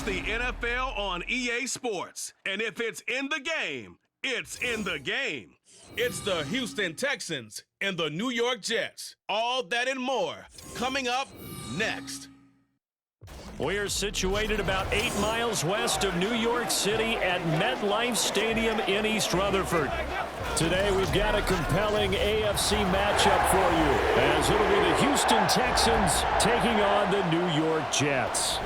It's the NFL on EA Sports. And if it's in the game, it's in the game. It's the Houston Texans and the New York Jets. All that and more coming up next. We are situated about 8 miles west of New York City at MetLife Stadium in East Rutherford. Today we've got a compelling AFC matchup for you, as it'll be the Houston Texans taking on the New York Jets.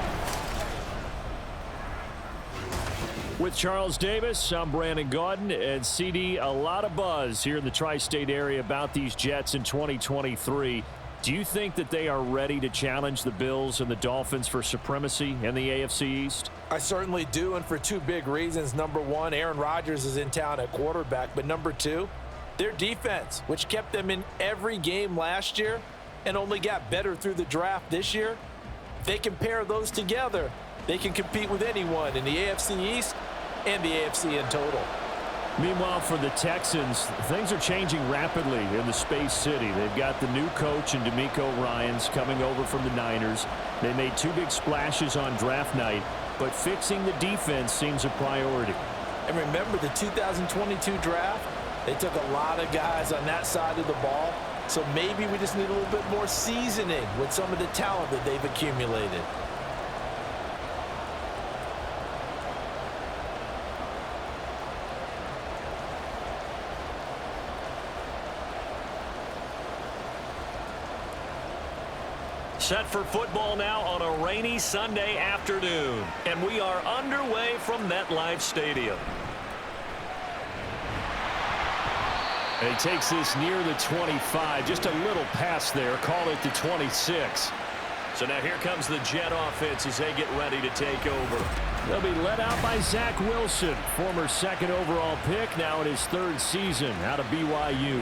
With Charles Davis, I'm Brandon Gaudin, and CD, a lot of buzz here in the tri-state area about these Jets in 2023. Do you think that they are ready to challenge the Bills and the Dolphins for supremacy in the AFC East? I certainly do, and for two big reasons. Number one, Aaron Rodgers is in town at quarterback, but number two, their defense, which kept them in every game last year and only got better through the draft this year. If they can pair those together, they can compete with anyone in the AFC East and the AFC in total. Meanwhile, for the Texans, things are changing rapidly in the Space City. They've got the new coach in D'Amico Ryans coming over from the Niners. They made two big splashes on draft night, but fixing the defense seems a priority. And remember the 2022 draft? They took a lot of guys on that side of the ball, so maybe we just need a little bit more seasoning with some of the talent that they've accumulated. Set for football now on a rainy Sunday afternoon, and we are underway from MetLife Stadium. And he takes this near the 25, just a little pass there, call it the 26. So now here comes the Jet offense as they get ready to take over. They'll be led out by Zach Wilson, former second overall pick, now in his third season out of BYU.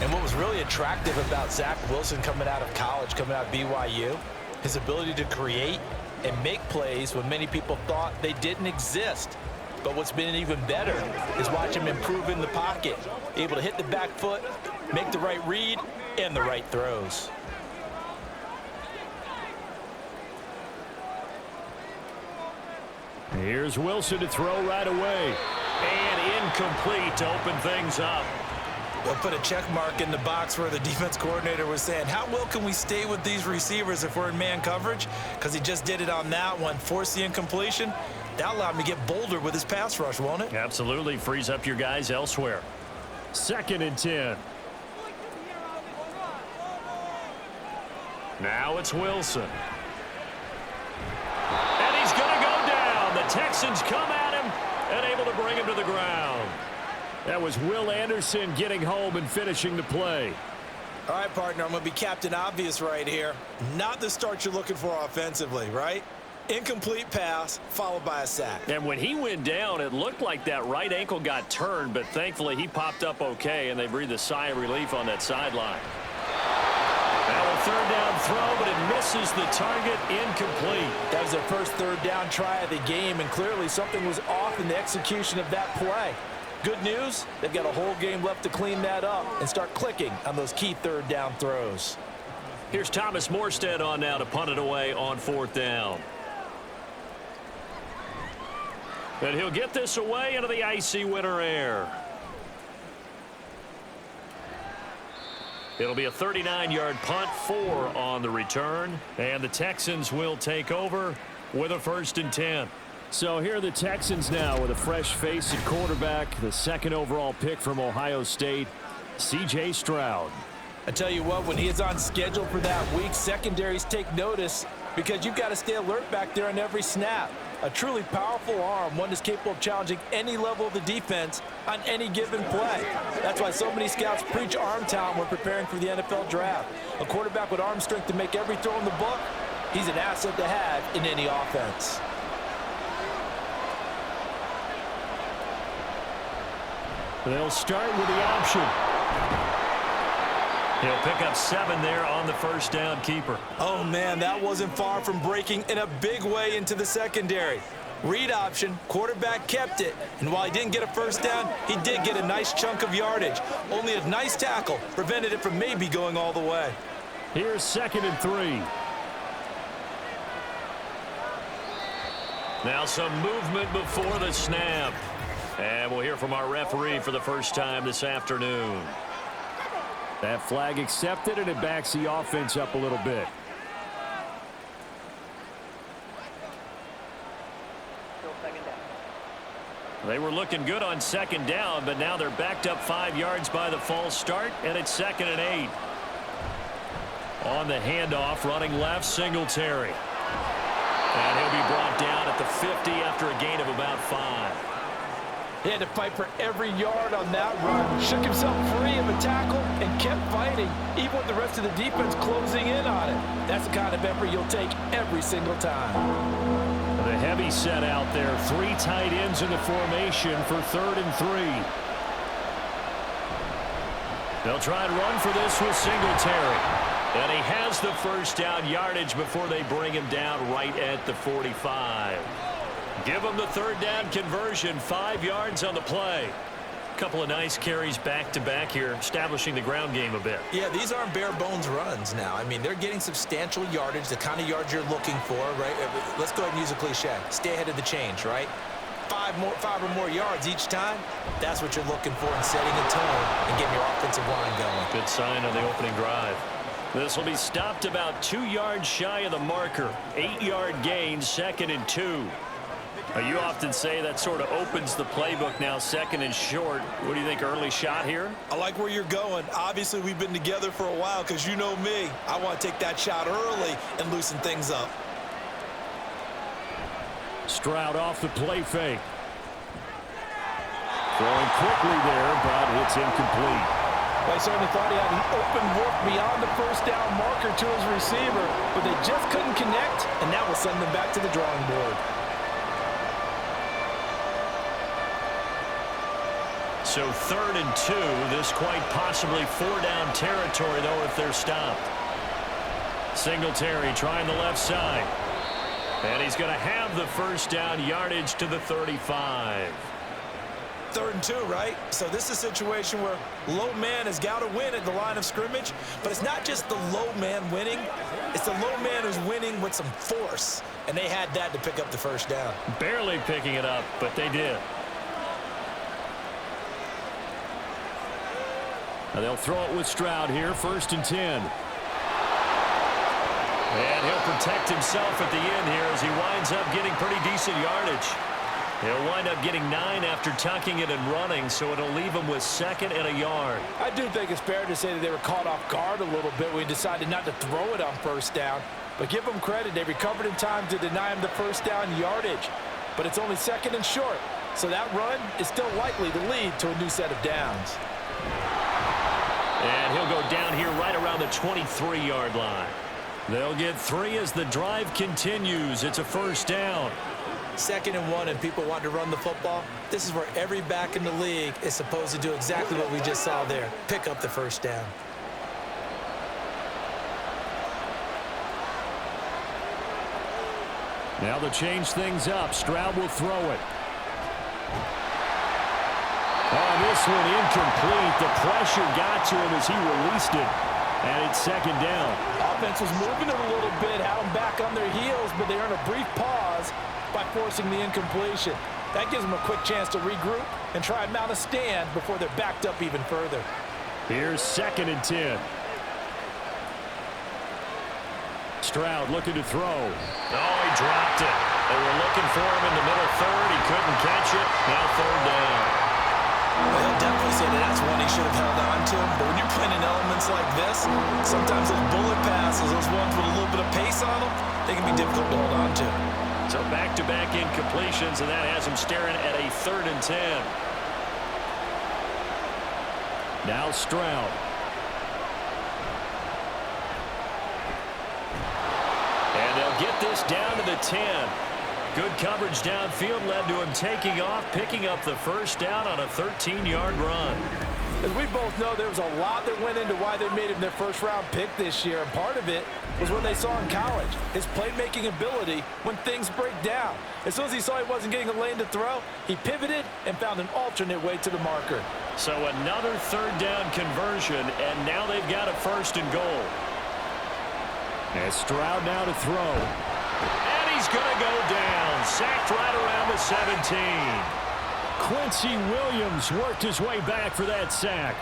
And what was really attractive about Zach Wilson coming out of college, coming out of BYU, his ability to create and make plays when many people thought they didn't exist. But what's been even better is watch him improve in the pocket, able to hit the back foot, make the right read, and the right throws. Here's Wilson to throw right away. And incomplete to open things up. They'll put a check mark in the box where the defense coordinator was saying, how well can we stay with these receivers if we're in man coverage? Because he just did it on that one, forced the incompletion. That allowed him to get bolder with his pass rush, won't it? Absolutely. Frees up your guys elsewhere. 2nd and 10. Now it's Wilson. And he's going to go down. The Texans come at him and able to bring him to the ground. That was Will Anderson getting home and finishing the play. All right, partner, I'm going to be Captain Obvious right here. Not the start you're looking for offensively, right? Incomplete pass followed by a sack. And when he went down, it looked like that right ankle got turned, but thankfully he popped up okay, and they breathed a sigh of relief on that sideline. Now a 3rd down throw, but it misses the target, incomplete. That was their first 3rd down try of the game, and clearly something was off in the execution of that play. Good news, they've got a whole game left to clean that up and start clicking on those key 3rd down throws. Here's Thomas Morstead on now to punt it away on 4th down. And he'll get this away into the icy winter air. It'll be a 39-yard punt, 4 on the return, and the Texans will take over with a 1st and 10. So here are the Texans now with a fresh face at quarterback, the 2nd overall pick from Ohio State, C.J. Stroud. I tell you what, when he is on schedule for that week, secondaries take notice because you've got to stay alert back there on every snap. A truly powerful arm, one that's capable of challenging any level of the defense on any given play. That's why so many scouts preach arm talent when preparing for the NFL draft. A quarterback with arm strength to make every throw in the book, he's an asset to have in any offense. They'll start with the option. He'll pick up 7 there on the 1st down keeper. Oh, man, that wasn't far from breaking in a big way into the secondary. Read option, quarterback kept it, and while he didn't get a 1st down, he did get a nice chunk of yardage. Only a nice tackle prevented it from maybe going all the way. Here's 2nd and 3. Now some movement before the snap. And we'll hear from our referee for the first time this afternoon. That flag accepted, and it backs the offense up a little bit. They were looking good on second down, but now they're backed up 5 yards by the false start, and it's 2nd and 8. On the handoff, running left, Singletary. And he'll be brought down at the 50 after a gain of about 5. He had to fight for every yard on that run. Shook himself free of a tackle and kept fighting, even with the rest of the defense closing in on it. That's the kind of effort you'll take every single time. The heavy set out there. 3 tight ends in the formation for 3rd and 3. They'll try and run for this with Singletary. And he has the first down yardage before they bring him down right at the 45. Give him the 3rd down conversion. 5 yards on the play. Couple of nice carries back-to-back here, establishing the ground game a bit. Yeah, these aren't bare-bones runs now. I mean, they're getting substantial yardage, the kind of yards you're looking for, right? Let's go ahead and use a cliche. Stay ahead of the change, right? 5 or more yards each time, that's what you're looking for in setting a tone and getting your offensive line going. Good sign on the opening drive. This will be stopped about 2 yards shy of the marker. 8-yard gain, 2nd and 2. You often say that sort of opens the playbook now, 2nd and short. What do you think, early shot here? I like where you're going. Obviously, we've been together for a while because you know me. I want to take that shot early and loosen things up. Stroud off the play fake. Throwing quickly there, but it's incomplete. I certainly thought he had an open look beyond the first down marker to his receiver, but they just couldn't connect, and that will send them back to the drawing board. So 3rd and 2, this quite possibly 4-down territory, though, if they're stopped. Singletary trying the left side. And he's going to have the first down yardage to the 35. 3rd and 2, right? So this is a situation where low man has got to win at the line of scrimmage, but it's not just the low man winning. It's the low man who's winning with some force, and they had that to pick up the first down. Barely picking it up, but they did. Now they'll throw it with Stroud here, 1st and 10. And he'll protect himself at the end here as he winds up getting pretty decent yardage. He'll wind up getting 9 after tucking it and running, so it'll leave him with 2nd and a yard. I do think it's fair to say that they were caught off guard a little bit when he decided not to throw it on 1st down. But give them credit, they recovered in time to deny him the first down yardage. But it's only 2nd and short, so that run is still likely to lead to a new set of downs. And he'll go down here right around the 23-yard line. They'll get 3 as the drive continues. It's a first down. 2nd and 1, and people want to run the football. This is where every back in the league is supposed to do exactly what we just saw there. Pick up the first down. Now they'll change things up. Stroud will throw it. Oh, this one incomplete. The pressure got to him as he released it. And it's 2nd down. Offense was moving it a little bit, had them back on their heels, but they earned a brief pause by forcing the incompletion. That gives them a quick chance to regroup and try and mount a stand before they're backed up even further. Here's 2nd and 10. Stroud looking to throw. Oh, he dropped it. They were looking for him in the middle 3rd. He couldn't catch it. Now 3rd down. They'll definitely say that that's one he should have held on to. But when you're playing in elements like this, sometimes those bullet passes, those ones with a little bit of pace on them, they can be difficult to hold on to. So back-to-back incompletions, and that has him staring at a 3rd and 10. Now Stroud. And they'll get this down to the 10. Good coverage downfield led to him taking off, picking up the first down on a 13-yard run. As we both know, there was a lot that went into why they made him their first-round pick this year, and part of it was what they saw in college, his playmaking ability when things break down. As soon as he saw he wasn't getting a lane to throw, he pivoted and found an alternate way to the marker. So another 3rd down conversion, and now they've got a 1st and goal. And Stroud now to throw. And he's he's going to go down. Sacked right around the 17. Quincy Williams worked his way back for that sack.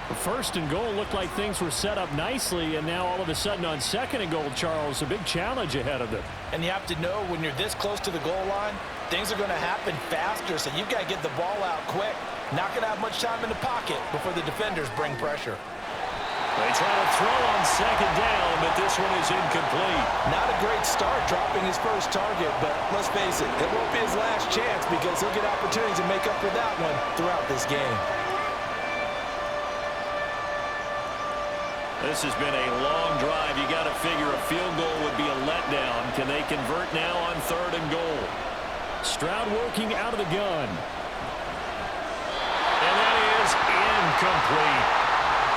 The first and goal looked like things were set up nicely, and now all of a sudden on second and goal, Charles, a big challenge ahead of them. And you have to know when you're this close to the goal line, things are going to happen faster, so you've got to get the ball out quick. Not going to have much time in the pocket before the defenders bring pressure. They try to throw on second down, but this one is incomplete. Not a great start dropping his first target, but let's face it, it won't be his last chance because he'll get opportunities to make up for that one throughout this game. This has been a long drive. You got to figure a field goal would be a letdown. Can they convert now on third and goal? Stroud working out of the gun. And that is incomplete.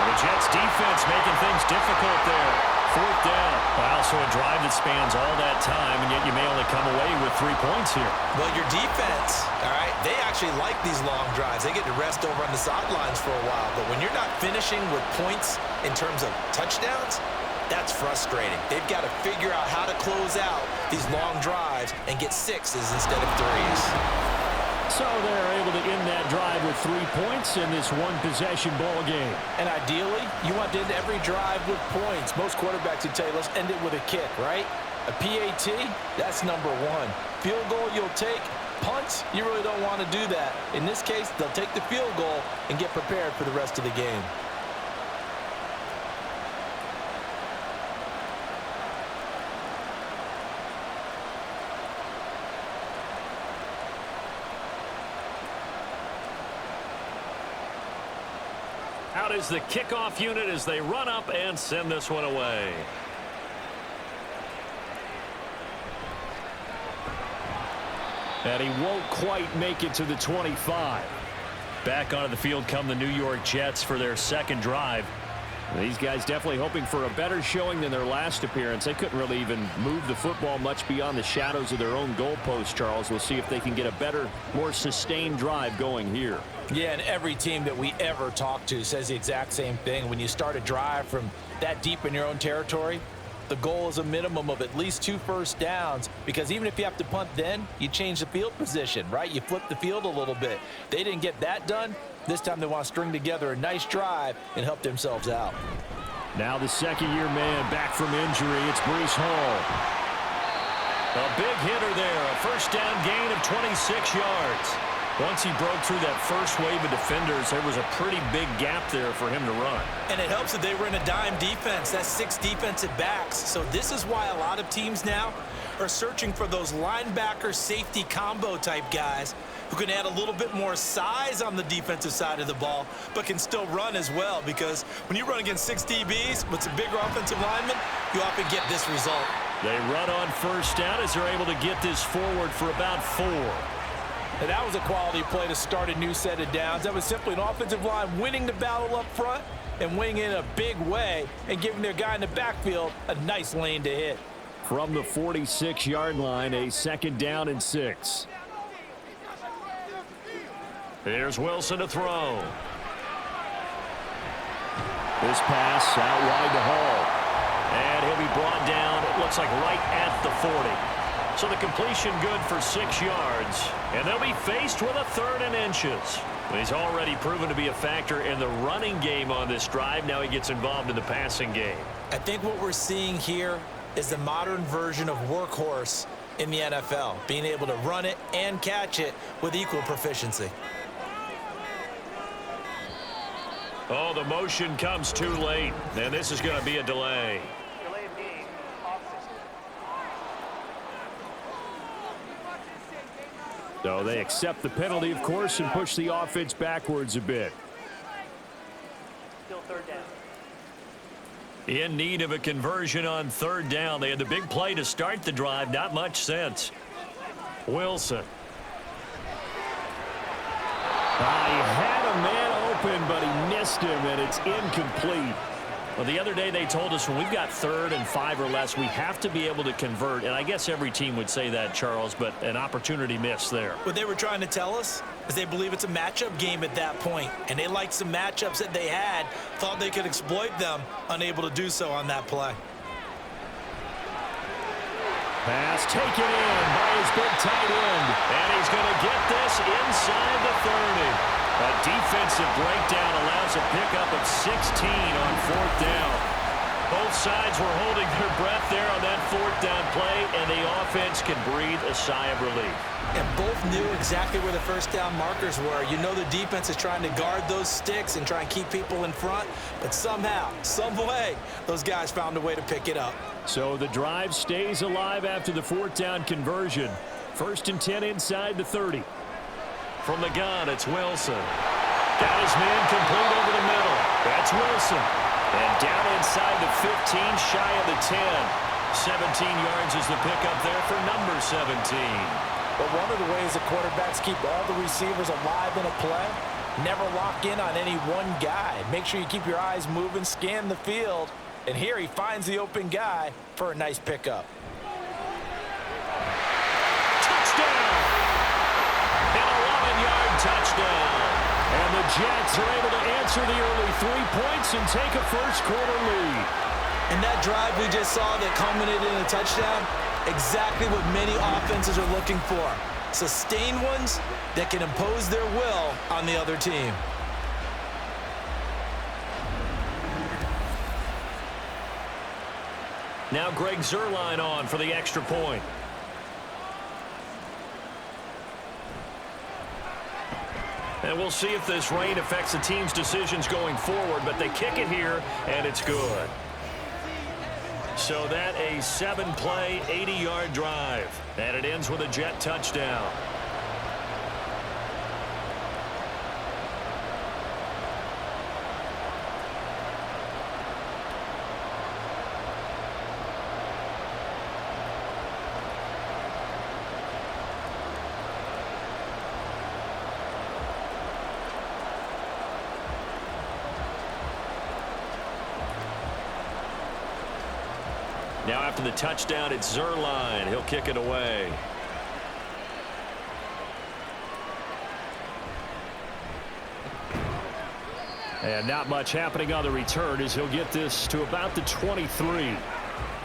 The Jets defense making things difficult there. Fourth down. Well, so a drive that spans all that time, and yet you may only come away with 3 points here. Well, your defense, all right, they actually like these long drives. They get to rest over on the sidelines for a while. But when you're not finishing with points in terms of touchdowns, that's frustrating. They've got to figure out how to close out these long drives and get sixes instead of threes. So they're able to end that drive with 3 points in this one-possession ball game. And ideally, you want to end every drive with points. Most quarterbacks would tell you, let's end it with a kick, right? A PAT, that's number one. Field goal you'll take. Punts, you really don't want to do that. In this case, they'll take the field goal and get prepared for the rest of the game. Out is the kickoff unit as they run up and send this one away. And he won't quite make it to the 25. Back onto the field come the New York Jets for their second drive. These guys definitely hoping for a better showing than their last appearance. They couldn't really even move the football much beyond the shadows of their own goalpost, Charles. We'll see if they can get a better, more sustained drive going here. Yeah, and every team that we ever talk to says the exact same thing. When you start a drive from that deep in your own territory, the goal is a minimum of at least 2 first downs, because even if you have to punt then, you change the field position, right? You flip the field a little bit. They didn't get that done. This time they want to string together a nice drive and help themselves out. Now the second-year man back from injury. It's Breece Hall. A big hitter there. A first down gain of 26 yards. Once he broke through that first wave of defenders, there was a pretty big gap there for him to run. And it helps that they were in a dime defense. That's 6 defensive backs. So this is why a lot of teams now are searching for those linebacker safety combo type guys who can add a little bit more size on the defensive side of the ball, but can still run as well, because when you run against 6 DBs with some bigger offensive linemen, you often get this result. They run on first down as they're able to get this forward for about 4. And that was a quality play to start a new set of downs. That was simply an offensive line winning the battle up front and winning in a big way and giving their guy in the backfield a nice lane to hit. From the 46-yard line, a second down and 6. Here's Wilson to throw. This pass out wide to Hall. And he'll be brought down, it looks like right at the 40. So the completion good for 6 yards. And they'll be faced with a 3rd and inches. He's already proven to be a factor in the running game on this drive. Now he gets involved in the passing game. I think what we're seeing here is the modern version of workhorse in the NFL, being able to run it and catch it with equal proficiency. Oh, the motion comes too late, and this is going to be a delay. So they accept the penalty, of course, and push the offense backwards a bit. Still 3rd down. In need of a conversion on 3rd down. They had the big play to start the drive. Not much sense. Wilson. He had a man open, but he missed him, and it's incomplete. Well, the other day they told us when we've got 3rd and 5 or less, we have to be able to convert. And I guess every team would say that, Charles, but an opportunity missed there. What they were trying to tell us is they believe it's a matchup game at that point, and they liked some matchups that they had, thought they could exploit them, unable to do so on that play. Pass taken in by his big tight end. And he's going to get this inside the 30. A defensive breakdown allows a pickup of 16 on 4th down. Both sides were holding their breath there on that 4th down play, and the offense can breathe a sigh of relief. And both knew exactly where the first down markers were. You know the defense is trying to guard those sticks and try and keep people in front, but somehow, some way, those guys found a way to pick it up. So the drive stays alive after the 4th down conversion. 1st and 10 inside the 30. From the gun, it's Wilson. Got his man complete over the middle. That's Wilson. And down inside the 15, shy of the 10. 17 yards is the pickup there for number 17. But one of the ways the quarterbacks keep all the receivers alive in a play, never lock in on any one guy. Make sure you keep your eyes moving, scan the field. And here he finds the open guy for a nice pickup. Touchdown! An 11-yard touchdown. And the Jets are able to answer the early 3 points and take a first-quarter lead. And that drive we just saw that culminated in a touchdown, exactly what many offenses are looking for. Sustained ones that can impose their will on the other team. Now Greg Zuerlein on for the extra point. And we'll see if this rain affects the team's decisions going forward, but they kick it here, and it's good. So that a 7-play, 80-yard drive. And it ends with a Jet touchdown. Now after the touchdown, it's Zuerlein. He'll kick it away. And not much happening on the return as he'll get this to about the 23.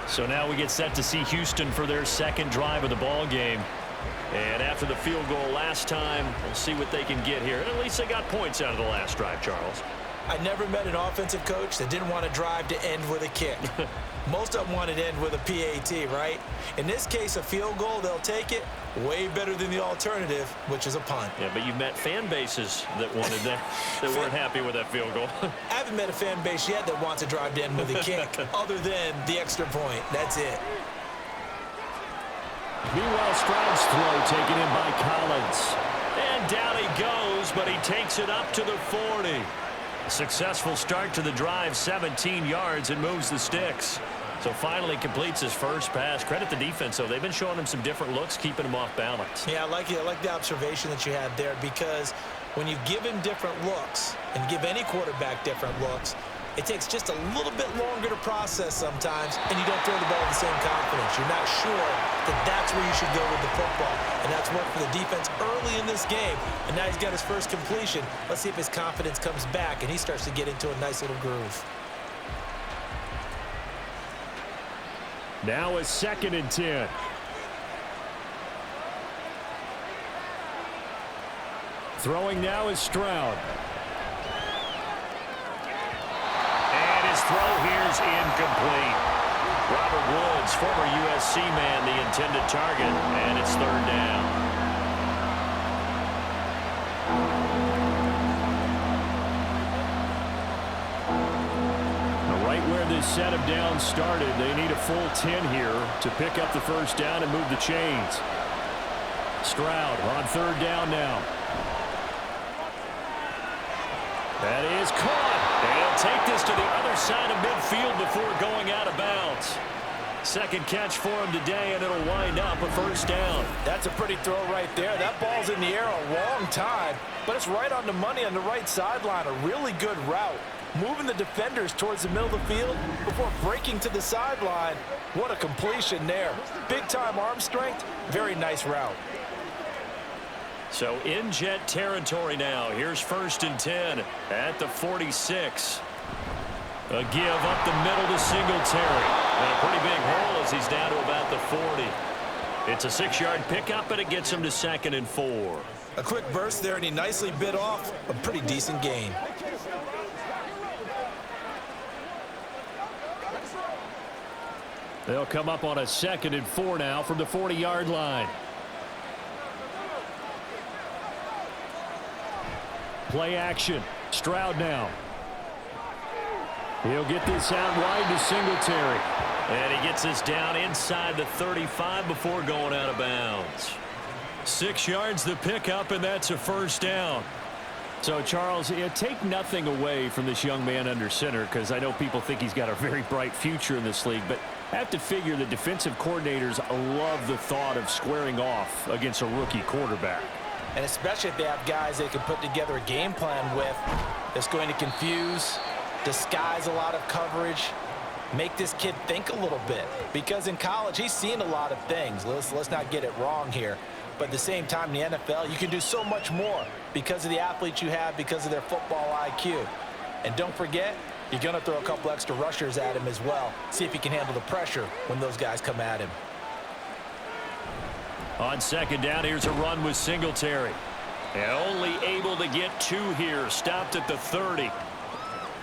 So now we get set to see Houston for their second drive of the ball game. And after the field goal last time, we'll see what they can get here. And at least they got points out of the last drive, Charles. I never met an offensive coach that didn't want to drive to end with a kick. Most of them want it to end with a PAT, right? In this case, a field goal, they'll take it. Way better than the alternative, which is a punt. Yeah, but you've met fan bases that wanted that, that weren't happy with that field goal. I haven't met a fan base yet that wants to drive to end with a kick, other than the extra point. That's it. Meanwhile, Stroud's throw taken in by Collins. And down he goes, but he takes it up to the 40. Successful start to the drive, 17 yards, and moves the sticks. So finally completes his first pass. Credit the defense, though. They've been showing him some different looks, keeping him off balance. Yeah, I like it. I like the observation that you had there, because when you give him different looks and give any quarterback different looks, it takes just a little bit longer to process sometimes, and you don't throw the ball with the same confidence. You're not sure that that's where you should go with the football, and that's worked for the defense early in this game, and now he's got his first completion. Let's see if his confidence comes back, and he starts to get into a nice little groove. Now a 2nd and 10. Throwing now is Stroud. Throw here's incomplete. Robert Woods, former USC man, the intended target, and it's 3rd down. Right where this set of downs started, they need a full 10 here to pick up the first down and move the chains. Stroud on 3rd down now. That is caught. They'll take this to the other side of midfield before going out of bounds. Second catch for him today, and it'll wind up a first down. That's a pretty throw right there. That ball's in the air a long time, but it's right on the money on the right sideline. A really good route. Moving the defenders towards the middle of the field before breaking to the sideline. What a completion there. Big-time arm strength. Very nice route. So in Jet territory now. Here's 1st and 10 at the 46. A give up the middle to Singletary. And a pretty big hole as he's down to about the 40. It's a 6-yard pickup, and it gets him to 2nd and 4. A quick burst there, and he nicely bit off a pretty decent gain. They'll come up on a 2nd and 4 now from the 40-yard line. Play action. Stroud now. He'll get this out wide to Singletary. And he gets this down inside the 35 before going out of bounds. 6 yards the pickup, and that's a first down. So, Charles, take nothing away from this young man under center, because I know people think he's got a very bright future in this league, but I have to figure the defensive coordinators love the thought of squaring off against a rookie quarterback. And especially if they have guys they can put together a game plan with that's going to confuse, disguise a lot of coverage, make this kid think a little bit. Because in college, he's seen a lot of things. Let's not get it wrong here. But at the same time, in the NFL, you can do so much more because of the athletes you have, because of their football IQ. And don't forget, you're going to throw a couple extra rushers at him as well. See if he can handle the pressure when those guys come at him. On 2nd down, here's a run with Singletary. And only able to get 2 here. Stopped at the 30.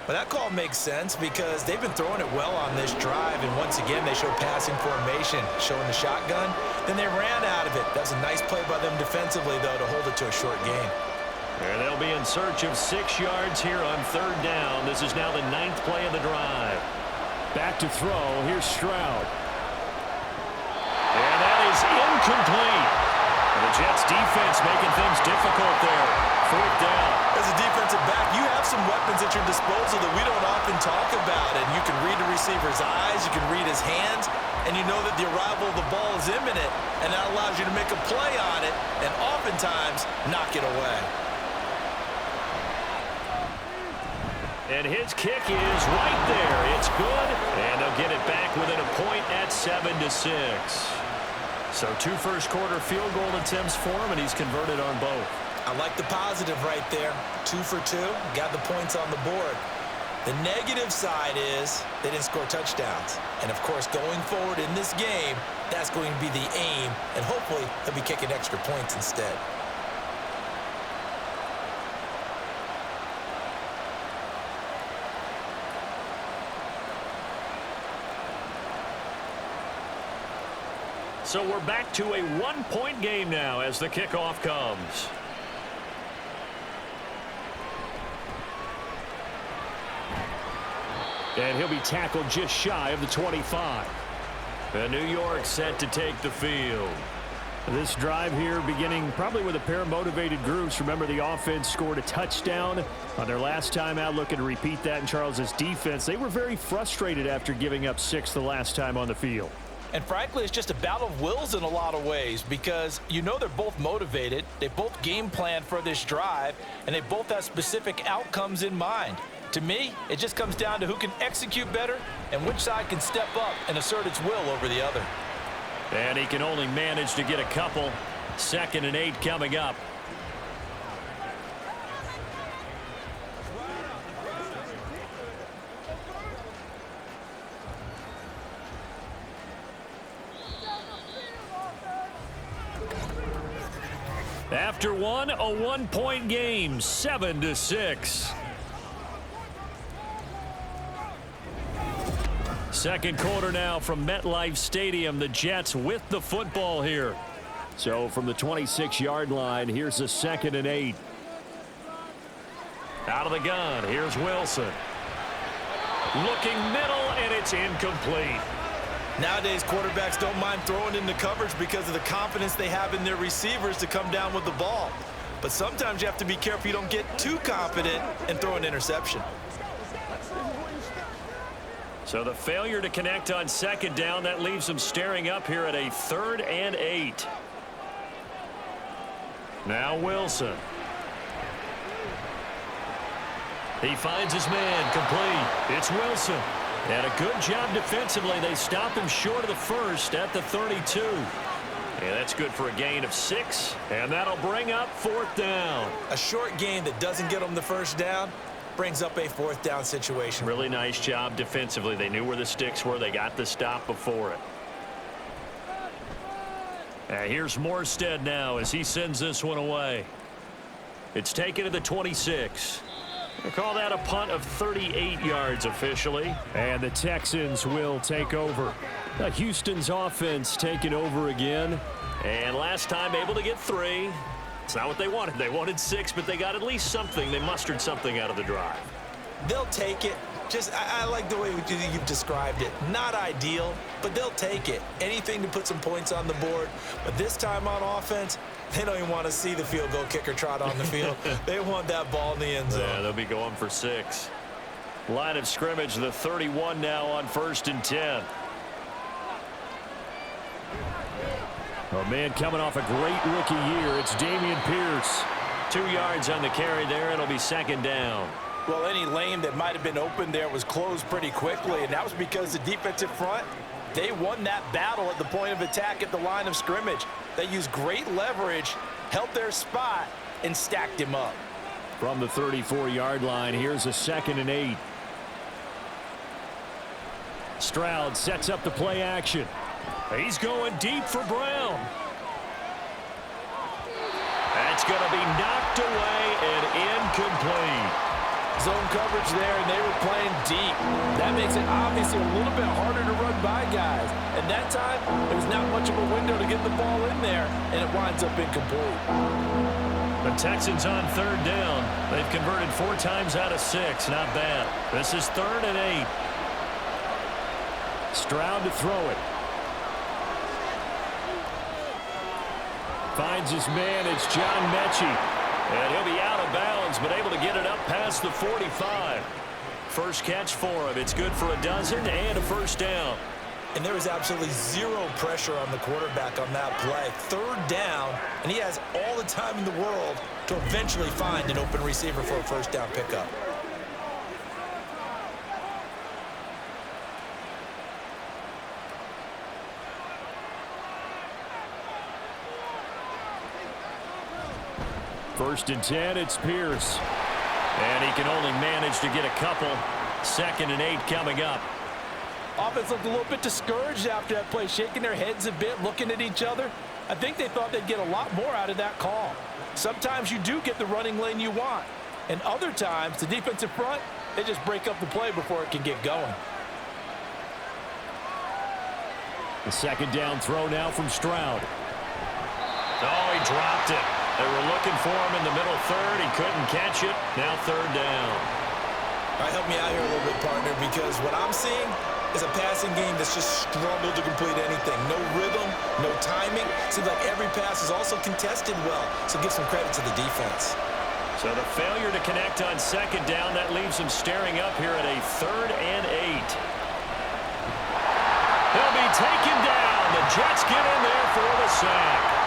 But that call makes sense because they've been throwing it well on this drive, and once again they showed passing formation, showing the shotgun. Then they ran out of it. That's a nice play by them defensively, though, to hold it to a short gain. And they'll be in search of 6 yards here on 3rd down. This is now the 9th play of the drive. Back to throw. Here's Stroud. And that is incomplete. And the Jets defense making things difficult there. 4th down. As a defensive back, you have some weapons at your disposal that we don't often talk about. And you can read the receiver's eyes, you can read his hands, and you know that the arrival of the ball is imminent, and that allows you to make a play on it and oftentimes knock it away. And his kick is right there. It's good, and they'll get it back within a point at 7-6. So 2 first-quarter field goal attempts for him, and he's converted on both. I like the positive right there. 2 for 2, got the points on the board. The negative side is they didn't score touchdowns. And, of course, going forward in this game, that's going to be the aim, and hopefully he'll be kicking extra points instead. So we're back to a 1-point game now as the kickoff comes. And he'll be tackled just shy of the 25. And New York set to take the field. This drive here beginning probably with a pair of motivated groups. Remember, the offense scored a touchdown on their last time out, looking to repeat that in Charles's defense. They were very frustrated after giving up 6 the last time on the field. And frankly, it's just a battle of wills in a lot of ways because you know they're both motivated, they both game planned for this drive, and they both have specific outcomes in mind. To me, it just comes down to who can execute better and which side can step up and assert its will over the other. And he can only manage to get a couple. 2nd and 8 coming up. After one, a 1-point game, 7-6. Second quarter now from MetLife Stadium. The Jets with the football here. So from the 26-yard line, here's a 2nd and 8. Out of the gun, here's Wilson. Looking middle, and it's incomplete. Nowadays, quarterbacks don't mind throwing into coverage because of the confidence they have in their receivers to come down with the ball. But sometimes you have to be careful you don't get too confident and throw an interception. So the failure to connect on 2nd down, that leaves them staring up here at a 3rd and 8. Now Wilson. He finds his man, complete. It's Wilson. And a good job defensively. They stop him short of the first at the 32. And that's good for a gain of 6. And that'll bring up 4th down. A short gain that doesn't get them the first down, brings up a 4th down situation. Really nice job defensively. They knew where the sticks were. They got the stop before it. Here's Morstead now as he sends this one away. It's taken to the 26. They call that a punt of 38 yards officially. And the Texans will take over. Houston's offense taking over again. And last time able to get 3. It's not what they wanted. They wanted 6, but they got at least something. They mustered something out of the drive. They'll take it. I like the way you've described it. Not ideal, but they'll take it. Anything to put some points on the board. But this time on offense, they don't even want to see the field goal kicker trot on the field. They want that ball in the end zone. Yeah, they'll be going for 6. Line of scrimmage, the 31 now on 1st and 10. Oh, man, coming off a great rookie year, it's Dameon Pierce. 2 yards on the carry there. It'll be 2nd down. Well, any lane that might have been open there was closed pretty quickly, and that was because the defensive front, they won that battle at the point of attack at the line of scrimmage. They used great leverage, held their spot, and stacked him up. From the 34-yard line, here's a 2nd and 8. Stroud sets up the play action. He's going deep for Brown. That's going to be knocked away and incomplete. Zone coverage there, and they were playing deep. That makes it obviously a little bit harder to run by guys. And that time, there was not much of a window to get the ball in there, and it winds up incomplete. The Texans on 3rd down. They've converted 4 times out of 6. Not bad. This is 3rd and 8. Stroud to throw it. Finds his man. It's John Mechie. And he'll be out of bounds, but able to get it up past the 45. First catch for him. It's good for a dozen and a 1st down. And there was absolutely zero pressure on the quarterback on that play. 3rd down, and he has all the time in the world to eventually find an open receiver for a 1st down pickup. First and 10, it's Pierce. And he can only manage to get a couple. 2nd and 8 coming up. Offense looked a little bit discouraged after that play, shaking their heads a bit, looking at each other. I think they thought they'd get a lot more out of that call. Sometimes you do get the running lane you want. And other times, the defensive front, they just break up the play before it can get going. The 2nd down throw now from Stroud. Oh, he dropped it. They were looking for him in the middle 3rd. He couldn't catch it. Now 3rd down. All right, help me out here a little bit, partner, because what I'm seeing is a passing game that's just struggled to complete anything. No rhythm, no timing. Seems like every pass is also contested well, so give some credit to the defense. So the failure to connect on 2nd down, that leaves them staring up here at a 3rd and 8. He'll be taken down. The Jets get in there for the sack.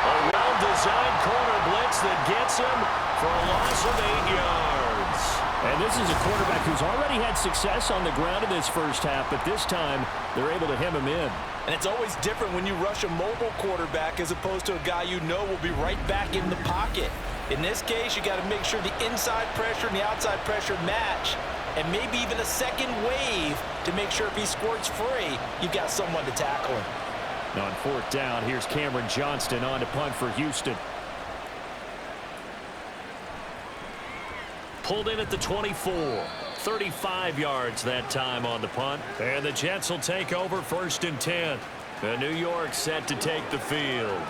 A well-designed corner blitz that gets him for a loss of 8 yards. And this is a quarterback who's already had success on the ground in this 1st half, but this time they're able to hem him in. And it's always different when you rush a mobile quarterback as opposed to a guy you know will be right back in the pocket. In this case, you got to make sure the inside pressure and the outside pressure match, and maybe even a second wave to make sure if he squirts free, you've got someone to tackle him. On 4th down, here's Cameron Johnston on to punt for Houston. Pulled in at the 24. 35 yards that time on the punt. And the Jets will take over 1st and 10. The New York set to take the field.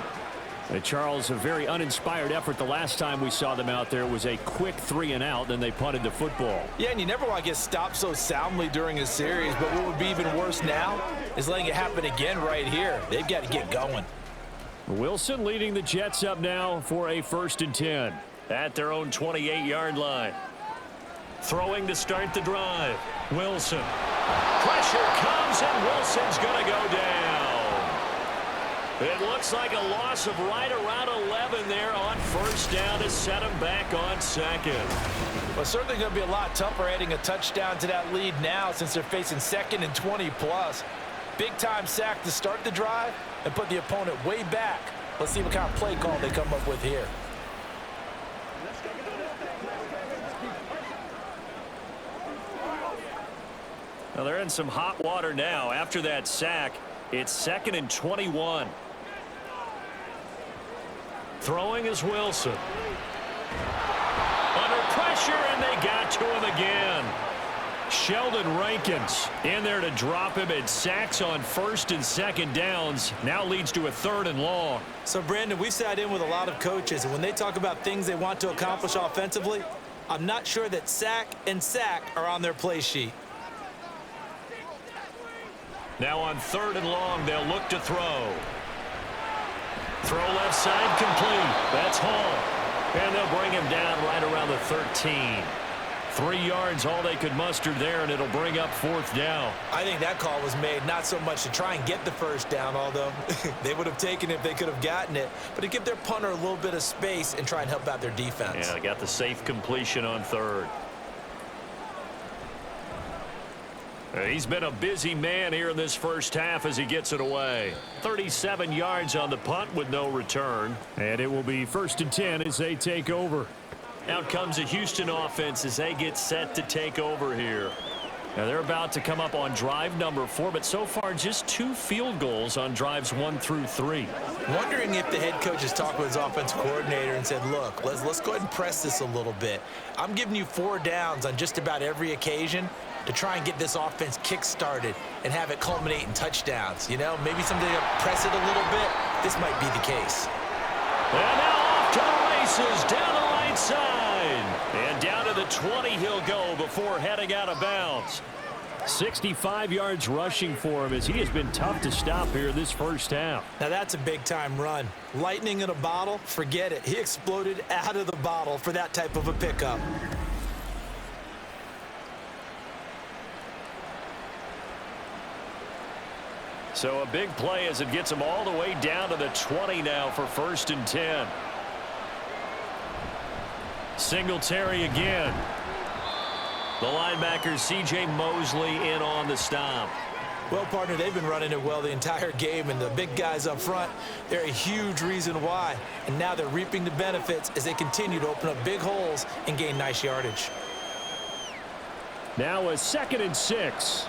Charles, a very uninspired effort. The last time we saw them out there was a quick 3 and out, then they punted the football. Yeah, and you never want to get stopped so soundly during a series, but what would be even worse now is letting it happen again right here. They've got to get going. Wilson leading the Jets up now for a 1st and 10. At their own 28-yard line. Throwing to start the drive. Wilson. Pressure comes, and Wilson's going to go down. It looks like a loss of right around 11 there on 1st down to set him back on 2nd. Well, certainly going to be a lot tougher adding a touchdown to that lead now since they're facing 2nd and 20+. Big-time sack to start the drive and put the opponent way back. Let's see what kind of play call they come up with here. Well, they're in some hot water now. After that sack, it's 2nd and 21. Throwing is Wilson. Under pressure, and they got to him again. Sheldon Rankins in there to drop him. It sacks on 1st and 2nd downs. Now leads to a 3rd and long. So, Brandon, we sat in with a lot of coaches, and when they talk about things they want to accomplish offensively, I'm not sure that sack and sack are on their play sheet. Now on 3rd and long, they'll look to throw. Throw left side complete. That's Hall. And they'll bring him down right around the 13. 3 yards, all they could muster there, and it'll bring up 4th down. I think that call was made not so much to try and get the 1st down, although they would have taken it if they could have gotten it, but to give their punter a little bit of space and try and help out their defense. Yeah, they got the safe completion on 3rd. He's been a busy man here in this first half as he gets it away. 37 yards on the punt with no return. And it will be 1st and 10 as they take over. Out comes the Houston offense as they get set to take over here. Now they're about to come up on drive number 4, but so far just 2 field goals on drives 1 through 3. Wondering if the head coach has talked with his offensive coordinator and said, look, let's go ahead and press this a little bit. I'm giving you 4 downs on just about every occasion to try and get this offense kick-started and have it culminate in touchdowns. You know, maybe someday to press it a little bit. This might be the case. And now off to the races down the right side. And down to the 20 he'll go before heading out of bounds. 65 yards rushing for him as he has been tough to stop here this first half. Now that's a big-time run. Lightning in a bottle, forget it. He exploded out of the bottle for that type of a pickup. So a big play as it gets him all the way down to the 20 now for 1st and 10. Singletary again. The linebacker C.J. Mosley in on the stop. Well, partner, they've been running it well the entire game, and the big guys up front, they're a huge reason why. And now they're reaping the benefits as they continue to open up big holes and gain nice yardage. Now a 2nd and 6.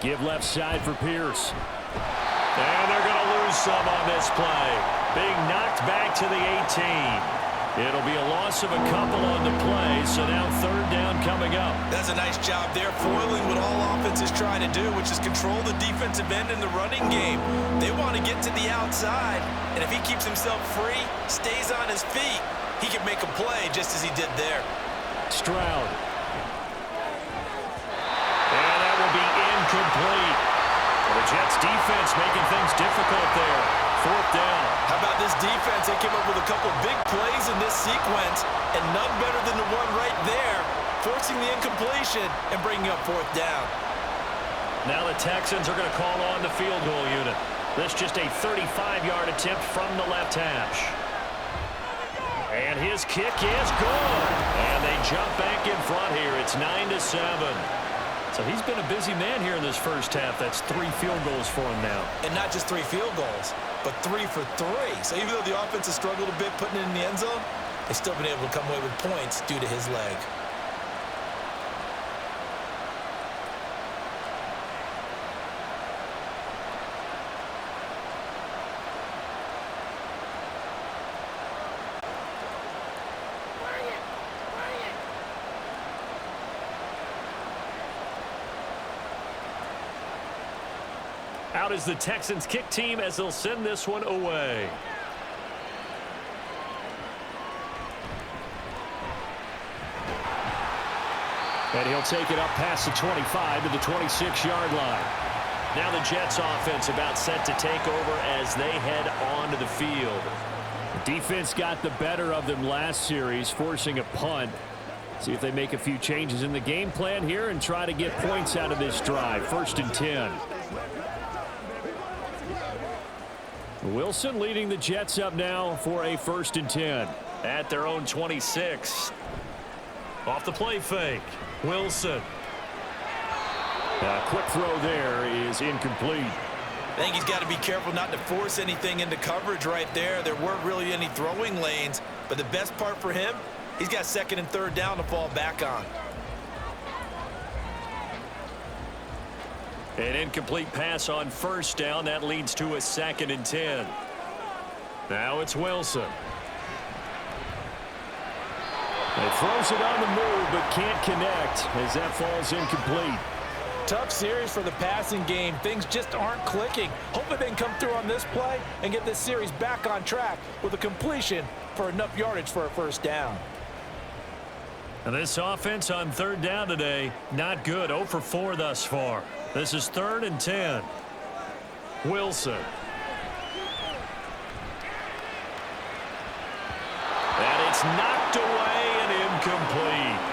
Give left side for Pierce. And they're going to lose some on this play. Being knocked back to the 18. It'll be a loss of a couple on the play, so now 3rd down coming up. That's a nice job there, foiling what all offense is trying to do, which is control the defensive end in the running game. They want to get to the outside, and if he keeps himself free, stays on his feet, he can make a play just as he did there. Stroud. Incomplete. The Jets defense making things difficult there. 4th down. How about this defense? They came up with a couple big plays in this sequence, and none better than the one right there, forcing the incompletion and bringing up 4th down. Now the Texans are going to call on the field goal unit. This just a 35-yard attempt from the left hash. And his kick is good. And they jump back in front here. It's 9-7. So he's been a busy man here in this first half. That's 3 field goals for him now. And not just 3 field goals, but 3 for 3. So even though the offense has struggled a bit putting it in the end zone, they've still been able to come away with points due to his leg. Out is the Texans kick team as they'll send this one away. And he'll take it up past the 25 to the 26-yard line. Now the Jets offense about set to take over as they head onto the field. The defense got the better of them last series, forcing a punt. See if they make a few changes in the game plan here and try to get points out of this drive. 1st and 10. Wilson leading the Jets up now for a 1st and 10. At their own 26. Off the play fake. Wilson. A quick throw there is incomplete. I think he's got to be careful not to force anything into coverage right there. There weren't really any throwing lanes, but the best part for him, he's got second and third down to fall back on. An incomplete pass on first down. That leads to a 2nd and 10. Now it's Wilson. He throws it on the move, but can't connect as that falls incomplete. Tough series for the passing game. Things just aren't clicking. Hopefully they can come through on this play and get this series back on track with a completion for enough yardage for a first down. And this offense on third down today, not good. 0 for 4 thus far. This is 3rd and 10. Wilson. And it's knocked away and incomplete.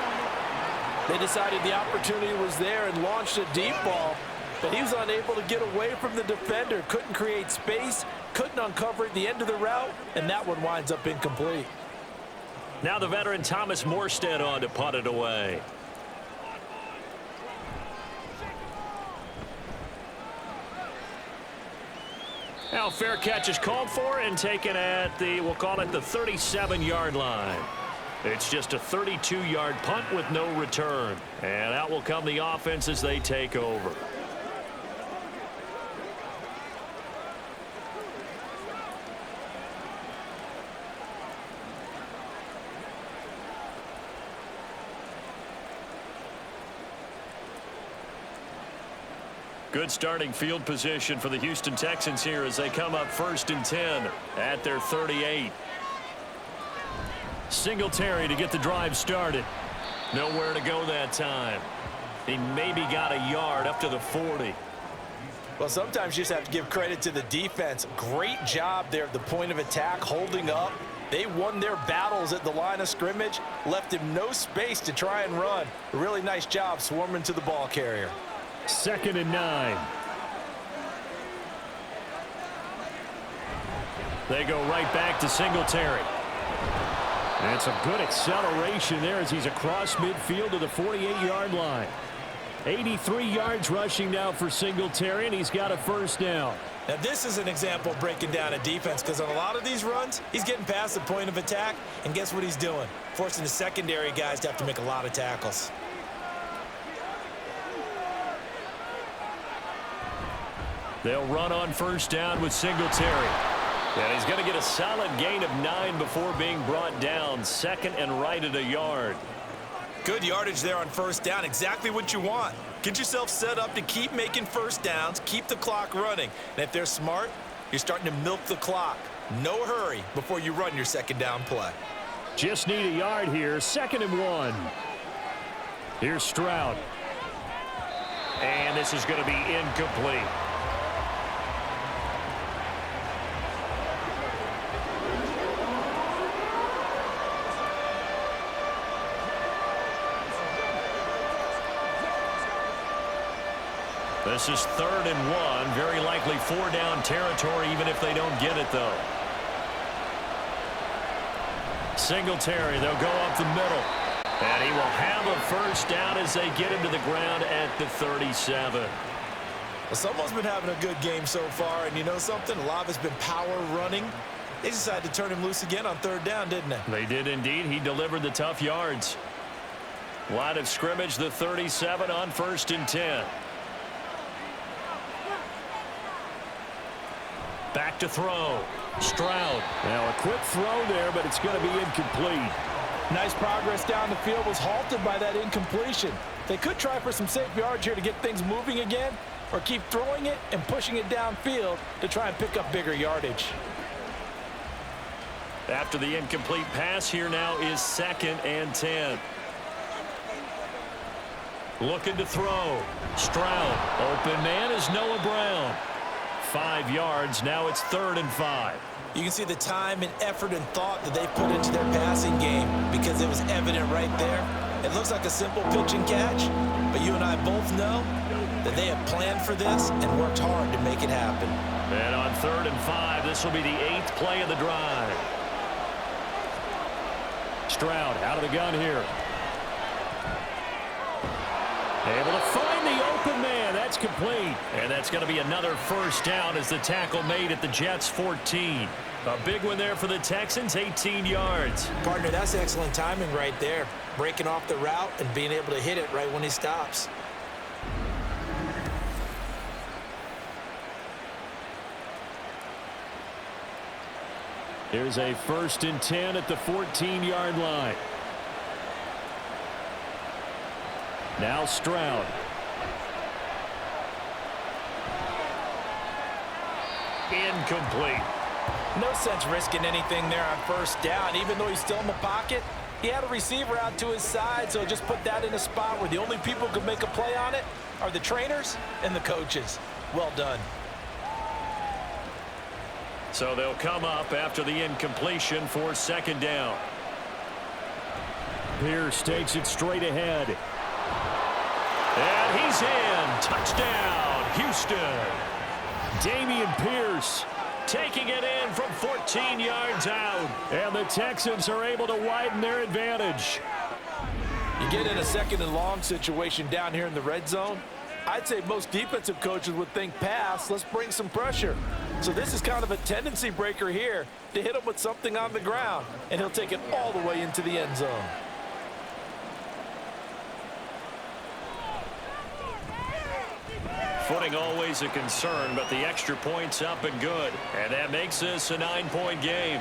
They decided the opportunity was there and launched a deep ball, but he was unable to get away from the defender. Couldn't create space, couldn't uncover at the end of the route, and that one winds up incomplete. Now the veteran Thomas Morstead on to punt it away. Now fair catch is called for and taken at the, we'll call it the 37-yard line. It's just a 32-yard punt with no return. And out will come the offense as they take over. Good starting field position for the Houston Texans here as they come up 1st and 10 at their 38. Singletary to get the drive started. Nowhere to go that time. He maybe got a yard up to the 40. Well, sometimes you just have to give credit to the defense. Great job there at the point of attack, holding up. They won their battles at the line of scrimmage, left him no space to try and run. A really nice job swarming to the ball carrier. 2nd and 9. They go right back to Singletary. And it's a good acceleration there as he's across midfield to the 48-yard line. 83 yards rushing now for Singletary, and he's got a first down. Now this is an example of breaking down a defense, because on a lot of these runs, he's getting past the point of attack, and guess what he's doing? Forcing the secondary guys to have to make a lot of tackles. They'll run on first down with Singletary. And he's going to get a solid gain of 9 before being brought down. 2nd and right at a yard. Good yardage there on first down. Exactly what you want. Get yourself set up to keep making first downs, keep the clock running. And if they're smart, you're starting to milk the clock. No hurry before you run your second down play. Just need a yard here. 2nd and 1. Here's Stroud. And this is going to be incomplete. This is 3rd and 1. Very likely 4-down territory, even if they don't get it, though. Singletary, they'll go up the middle. And he will have a first down as they get him to the ground at the 37. Well, someone's been having a good game so far, and you know something? A lot of it's been power running. They decided to turn him loose again on 3rd down, didn't they? They did indeed. He delivered the tough yards. Line of scrimmage, the 37 on 1st and 10. Back to throw. Stroud. Now a quick throw there, but it's going to be incomplete. Nice progress down the field, was halted by that incompletion. They could try for some safe yards here to get things moving again, or keep throwing it and pushing it downfield to try and pick up bigger yardage. After the incomplete pass, here now is 2nd and 10. Looking to throw. Stroud. Open man is Noah Brown. 5 yards. Now it's 3rd and 5. You can see the time and effort and thought that they put into their passing game, because it was evident right there. It looks like a simple pitch and catch, but you and I both know that they have planned for this and worked hard to make it happen. And on 3rd and 5, this will be the 8th play of the drive. Stroud out of the gun here. Able to find the open man. That's complete. And that's going to be another first down as the tackle made at the Jets' 14. A big one there for the Texans, 18 yards. Partner, that's excellent timing right there. Breaking off the route and being able to hit it right when he stops. Here's a 1st and 10 at the 14-yard line. Now Stroud. Incomplete. No sense risking anything there on first down. Even though he's still in the pocket, he had a receiver out to his side, so just put that in a spot where the only people who can make a play on it are the trainers and the coaches. Well done. So they'll come up after the incompletion for 2nd down. Pierce takes it straight ahead. And he's in. Touchdown, Houston. Dameon Pierce taking it in from 14 yards out. And the Texans are able to widen their advantage. You get in a 2nd and long situation down here in the red zone, I'd say most defensive coaches would think pass, let's bring some pressure. So this is kind of a tendency breaker here to hit him with something on the ground, and he'll take it all the way into the end zone. Footing always a concern, but the extra point's up and good. And that makes this a 9-point game.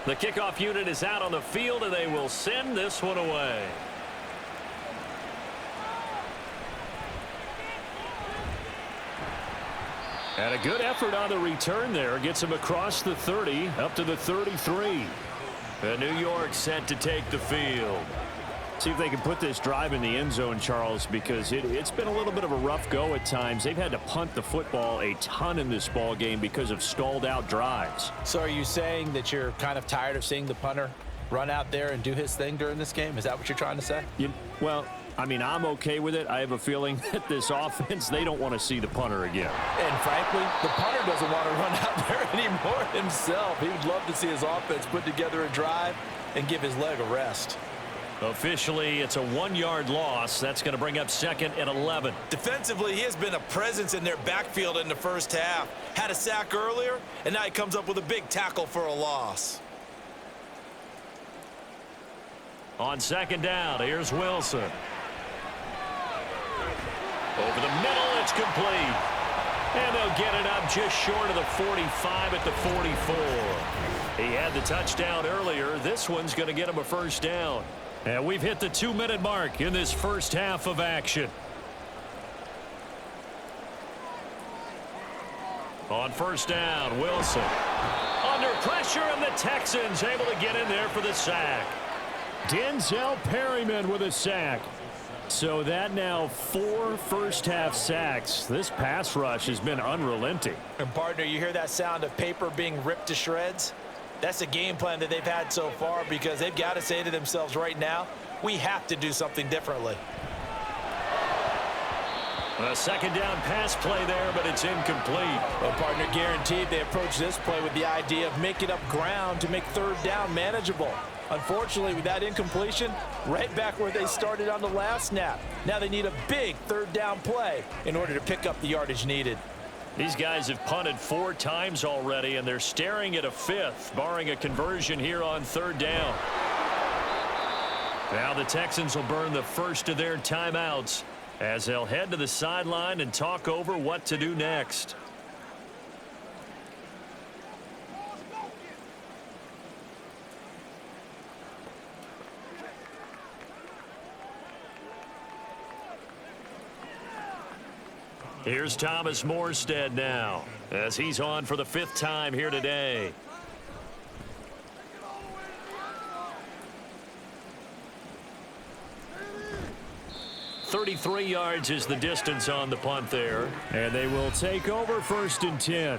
The kickoff unit is out on the field, and they will send this one away. And a good effort on the return there. Gets him across the 30, up to the 33. And New York set to take the field. See if they can put this drive in the end zone, Charles, because it's been a little bit of a rough go at times. They've had to punt the football a ton in this ball game because of stalled out drives. So are you saying that you're kind of tired of seeing the punter run out there and do his thing during this game? Is that what you're trying to say? Well, I mean, I'm okay with it. I have a feeling that this offense, they don't want to see the punter again. And frankly, the punter doesn't want to run out there anymore himself. He would love to see his offense put together a drive and give his leg a rest. Officially, it's a 1-yard loss. That's going to bring up 2nd and 11. Defensively, he has been a presence in their backfield in the first half. Had a sack earlier, and now he comes up with a big tackle for a loss. On 2nd down, here's Wilson. Over the middle, it's complete. And they'll get it up just short of the 45 at the 44. He had the touchdown earlier. This one's going to get him a first down. And we've hit the 2-minute mark in this first half of action. On 1st down, Wilson. Under pressure, and the Texans able to get in there for the sack. Denzel Perryman with a sack. So that now 4 first-half sacks. This pass rush has been unrelenting. And partner, you hear that sound of paper being ripped to shreds? That's a game plan that they've had so far because they've got to say to themselves right now, we have to do something differently. A 2nd down pass play there, but it's incomplete. Well, partner, guaranteed they approach this play with the idea of making up ground to make 3rd down manageable. Unfortunately, with that incompletion, right back where they started on the last snap. Now they need a big 3rd down play in order to pick up the yardage needed. These guys have punted 4 times already, and they're staring at a 5th, barring a conversion here on 3rd down. Now the Texans will burn the first of their timeouts as they'll head to the sideline and talk over what to do next. Here's Thomas Morstead now as he's on for the 5th time here today. .33 yards is the distance on the punt there. And they will take over 1st and 10.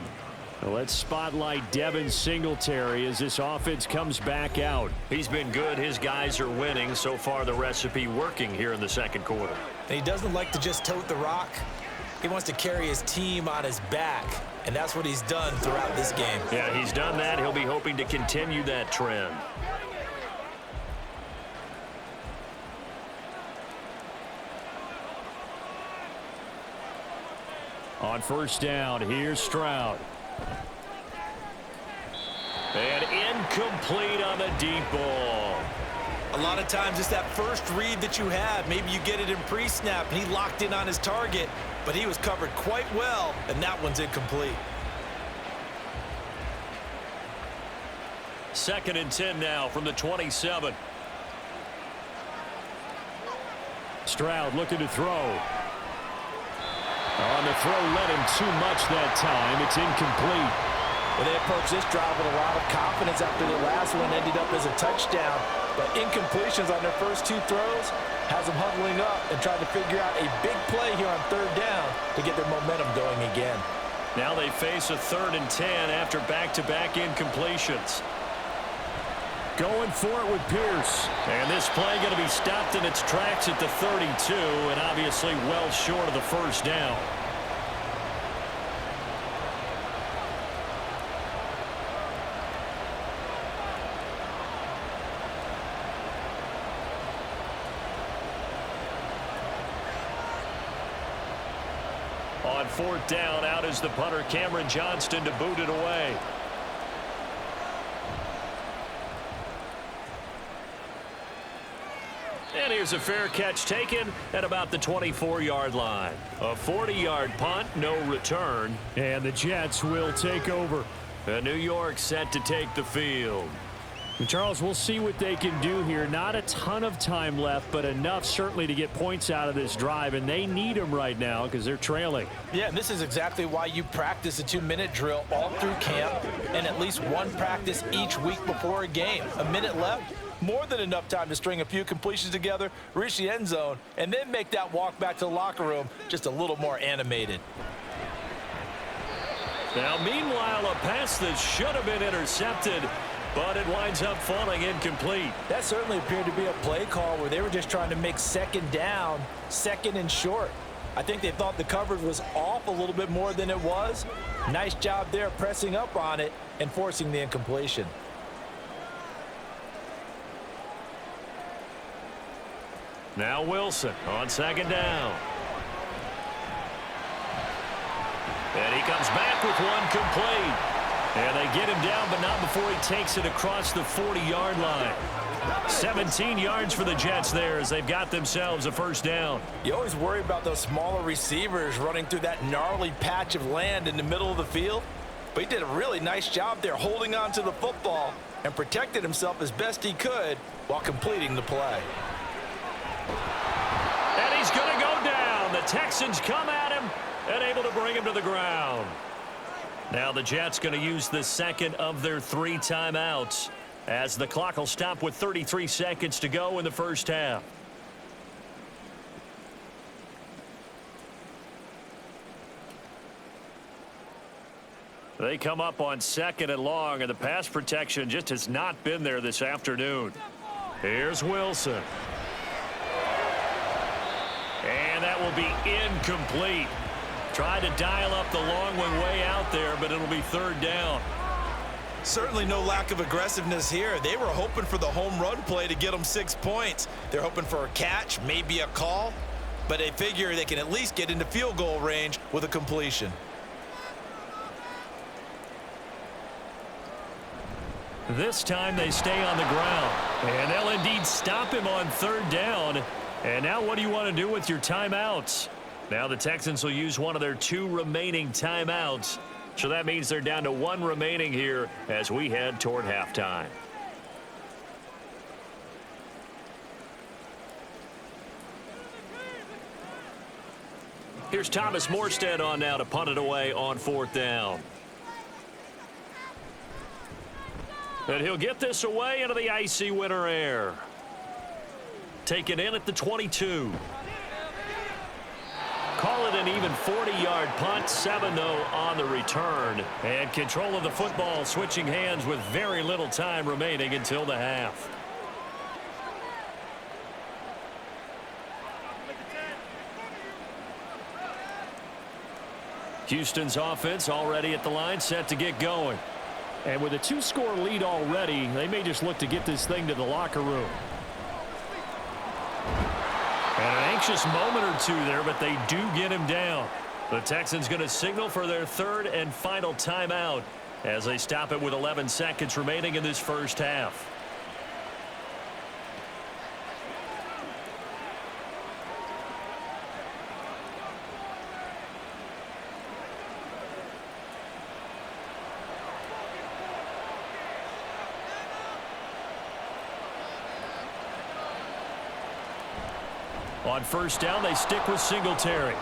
Well, let's spotlight Devin Singletary as this offense comes back out. He's been good. His guys are winning. So far, the recipe working here in the second quarter. And he doesn't like to just tote the rock. He wants to carry his team on his back, and that's what he's done throughout this game. Yeah, he's done that. He'll be hoping to continue that trend. On first down, here's Stroud. And incomplete on the deep ball. A lot of times it's that first read that you have. Maybe you get it in pre-snap, and he locked in on his target, but he was covered quite well, and that one's incomplete. 2nd and 10 now from the 27. Stroud looking to throw. On the throw, led him too much that time. It's incomplete. Well, they approached this drive with a lot of confidence after the last one ended up as a touchdown. But incompletions on their first 2 throws has them huddling up and trying to figure out a big play here on 3rd down to get their momentum going again. Now they face a 3rd and 10 after back-to-back incompletions. Going for it with Pierce. And this play going to be stopped in its tracks at the 32, and obviously well short of the first down. On 4th down, out is the punter, Cameron Johnston, to boot it away. And here's a fair catch taken at about the 24-yard line. A 40-yard punt, no return. And the Jets will take over. New York set to take the field. And Charles, we'll see what they can do here. Not a ton of time left, but enough certainly to get points out of this drive, and they need them right now because they're trailing. Yeah, and this is exactly why you practice a 2-minute drill all through camp and at least one practice each week before a game. A minute left, more than enough time to string a few completions together, reach the end zone, and then make that walk back to the locker room just a little more animated. Now, meanwhile, a pass that should have been intercepted, but it winds up falling incomplete. That certainly appeared to be a play call where they were just trying to make 2nd down, 2nd and short. I think they thought the coverage was off a little bit more than it was. Nice job there pressing up on it and forcing the incompletion. Now Wilson on 2nd down. And he comes back with one complete. And they get him down, but not before he takes it across the 40-yard line. 17 yards for the Jets there as they've got themselves a first down. You always worry about those smaller receivers running through that gnarly patch of land in the middle of the field. But he did a really nice job there holding on to the football and protected himself as best he could while completing the play. And he's going to go down. The Texans come at him and able to bring him to the ground. Now the Jets going to use the 2nd of their 3 timeouts as the clock will stop with 33 seconds to go in the first half. They come up on 2nd and long, and the pass protection just has not been there this afternoon. Here's Wilson. And that will be incomplete. Tried to dial up the long one way out there, but it'll be 3rd down. Certainly no lack of aggressiveness here. They were hoping for the home run play to get them 6 points. They're hoping for a catch, maybe a call, but they figure they can at least get into field goal range with a completion. This time they stay on the ground, and they'll indeed stop him on 3rd down. And now what do you want to do with your timeouts? Now the Texans will use one of their 2 remaining timeouts. So that means they're down to 1 remaining here as we head toward halftime. Here's Thomas Morstead on now to punt it away on 4th down. And he'll get this away into the icy winter air. Taken in at the 22. Caught call it an even 40-yard punt, 7-0 on the return. And control of the football switching hands with very little time remaining until the half. Houston's offense already at the line, set to get going. And with a 2-score lead already, they may just look to get this thing to the locker room. And an anxious moment or two there, but they do get him down. The Texans going to signal for their third and final timeout as they stop it with 11 seconds remaining in this first half. On first down, they stick with Singletary.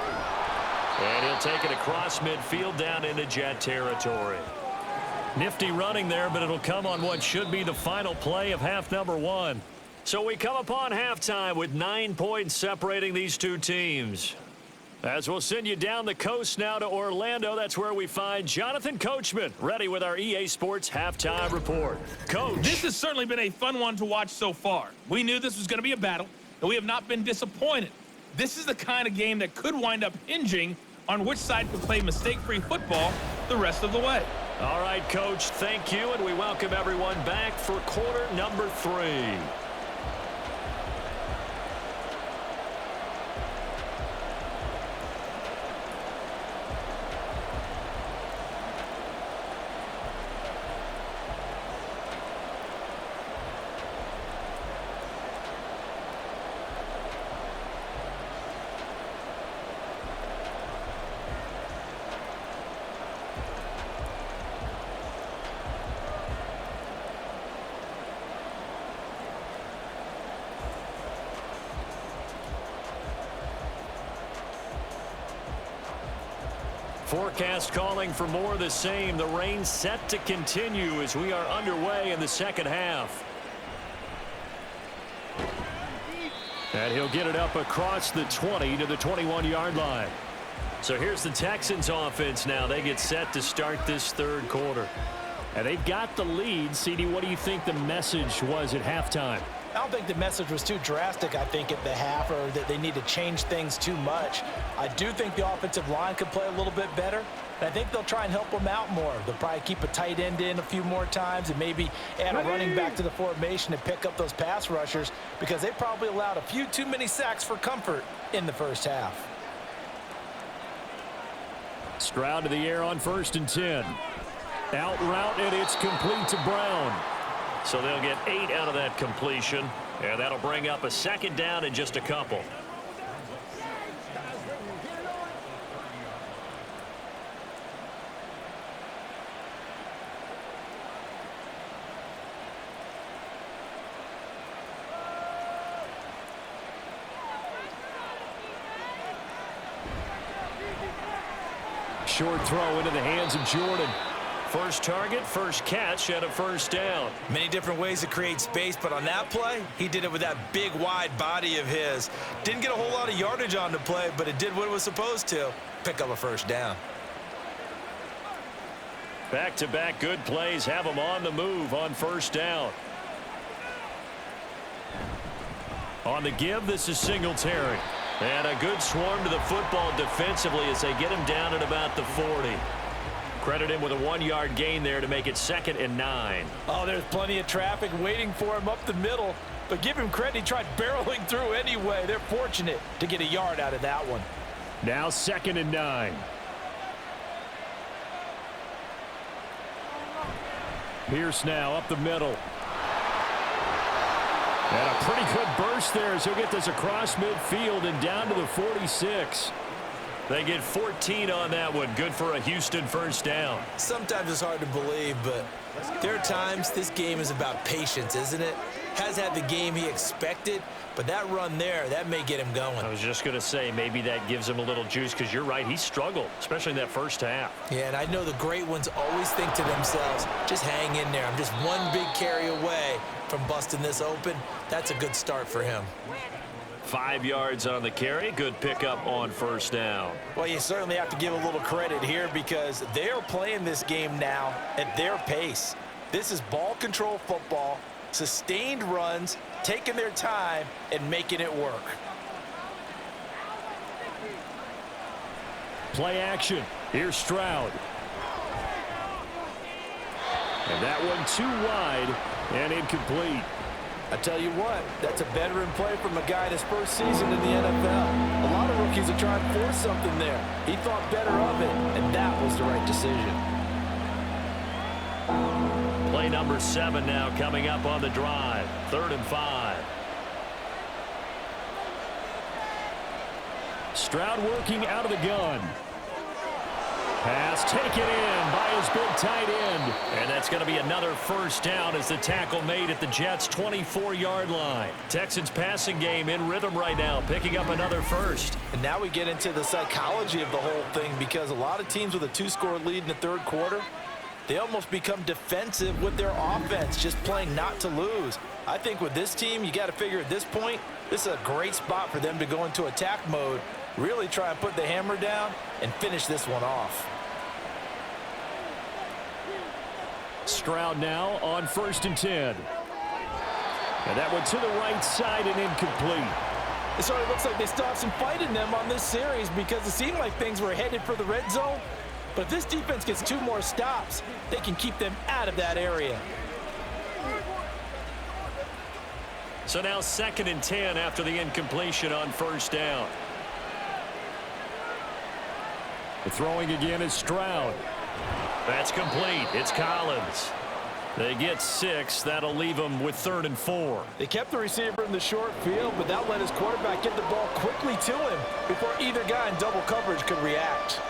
And he'll take it across midfield down into Jet territory. Nifty running there, but it'll come on what should be the final play of half number 1. So we come upon halftime with 9 points separating these two teams. As we'll send you down the coast now to Orlando, that's where we find Jonathan Coachman, ready with our EA Sports halftime report. Coach. This has certainly been a fun one to watch so far. We knew this was going to be a battle, and we have not been disappointed. This is the kind of game that could wind up hinging on which side can play mistake-free football the rest of the way. All right, Coach, thank you, and we welcome everyone back for quarter number 3. Forecast calling for more of the same. The rain set to continue as we are underway in the second half. And he'll get it up across the 20 to the 21-yard line. So here's the Texans offense now. They get set to start this third quarter. And they've got the lead. CD, what do you think the message was at halftime? I don't think the message was too drastic, I think, at the half, or that they need to change things too much. I do think the offensive line could play a little bit better, and I think they'll try and help them out more. They'll probably keep a tight end in a few more times and maybe add a running back to the formation and pick up those pass rushers, because they probably allowed a few too many sacks for comfort in the first half. Stroud to the air on 1st and 10. Out route, and it's complete to Brown. So they'll get 8 out of that completion, and that'll bring up a second down in just a couple. Short throw into the hands of Jordan. First target, first catch, and a first down. Many different ways to create space, but on that play, he did it with that big, wide body of his. Didn't get a whole lot of yardage on the play, but it did what it was supposed to. Pick up a first down. Back-to-back good plays have them on the move on first down. On the give, this is Singletary. And a good swarm to the football defensively as they get him down at about the 40. Credit him with a 1-yard gain there to make it 2nd and 9. Oh, there's plenty of traffic waiting for him up the middle. But give him credit, he tried barreling through anyway. They're fortunate to get a yard out of that one. Now 2nd and 9. Pierce now up the middle. And a pretty good burst there as he'll get this across midfield and down to the 46. They get 14 on that one. Good for a Houston first down. Sometimes it's hard to believe, but there are times this game is about patience, isn't it? Has had the game he expected, but that run there, that may get him going. I was just going to say, maybe that gives him a little juice, because you're right, he struggled, especially in that first half. Yeah, and I know the great ones always think to themselves, just hang in there. I'm just one big carry away from busting this open. That's a good start for him. 5 yards on the carry. Good pickup on first down. Well, you certainly have to give a little credit here because they are playing this game now at their pace. This is ball control football, sustained runs, taking their time, and making it work. Play action. Here's Stroud. And that one too wide and incomplete. I tell you what, that's a veteran play from a guy in his first season in the NFL. A lot of rookies are trying to force something there. He thought better of it, and that was the right decision. Play number 7 now coming up on the drive. 3rd and 5. Stroud working out of the gun. Pass taken in by his big tight end. And that's going to be another first down as the tackle made at the Jets' 24-yard line. Texans passing game in rhythm right now, picking up another first. And now we get into the psychology of the whole thing because a lot of teams with a 2-score lead in the 3rd quarter, they almost become defensive with their offense, just playing not to lose. I think with this team, you got to figure at this point, this is a great spot for them to go into attack mode, really try and put the hammer down and finish this one off. Stroud now on 1st and 10. And that one to the right side and incomplete. It sort of looks like they still have some fight in them on this series because it seemed like things were headed for the red zone. But if this defense gets 2 more stops, they can keep them out of that area. So now 2nd and 10 after the incompletion on first down. The throwing again is Stroud. That's complete. It's Collins. They get 6. That'll leave them with 3rd and 4. They kept the receiver in the short field, but that let his quarterback get the ball quickly to him before either guy in double coverage could react.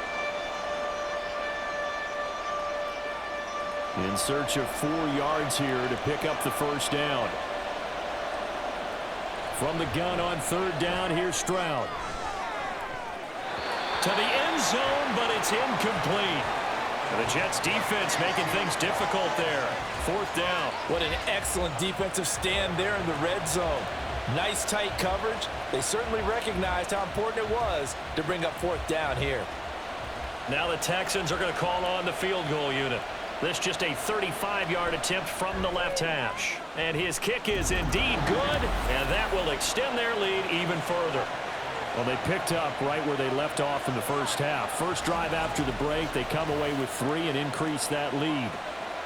In search of 4 yards here to pick up the first down. From the gun on 3rd down, here's Stroud. To the end zone, but it's incomplete. And the Jets defense making things difficult there. 4th down. What an excellent defensive stand there in the red zone. Nice tight coverage. They certainly recognized how important it was to bring up 4th down here. Now the Texans are going to call on the field goal unit. This just a 35-yard attempt from the left hash. And his kick is indeed good, and that will extend their lead even further. Well, they picked up right where they left off in the first half. First drive after the break, they come away with 3 and increase that lead.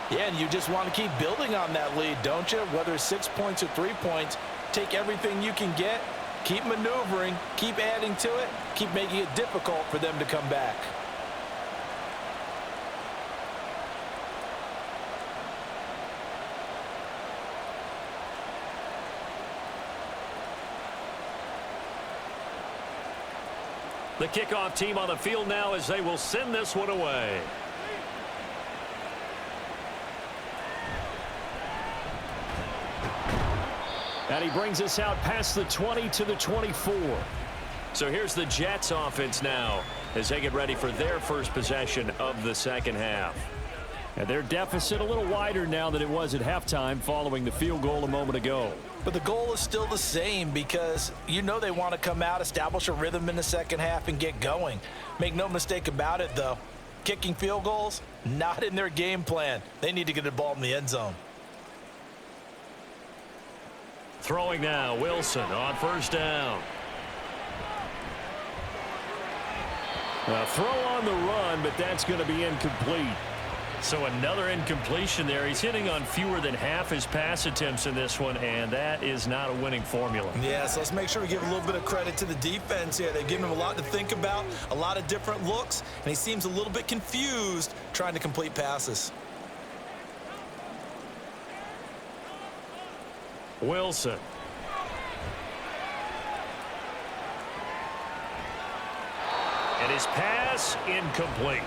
Yeah, and you just want to keep building on that lead, don't you? Whether it's 6 points or 3 points, take everything you can get, keep maneuvering, keep adding to it, keep making it difficult for them to come back. The kickoff team on the field now as they will send this one away. And he brings us out past the 20 to the 24. So here's the Jets offense now as they get ready for their first possession of the second half. And their deficit a little wider now than it was at halftime following the field goal a moment ago. But the goal is still the same because you know they want to come out, establish a rhythm in the second half, and get going. Make no mistake about it, though. Kicking field goals, not in their game plan. They need to get the ball in the end zone. Throwing now, Wilson on first down. A throw on the run, but that's going to be incomplete. So another incompletion there. He's hitting on fewer than half his pass attempts in this one, and that is not a winning formula. Yeah, so let's make sure we give a little bit of credit to the defense here. They've given him a lot to think about, a lot of different looks, and he seems a little bit confused trying to complete passes. Wilson. And his pass incomplete.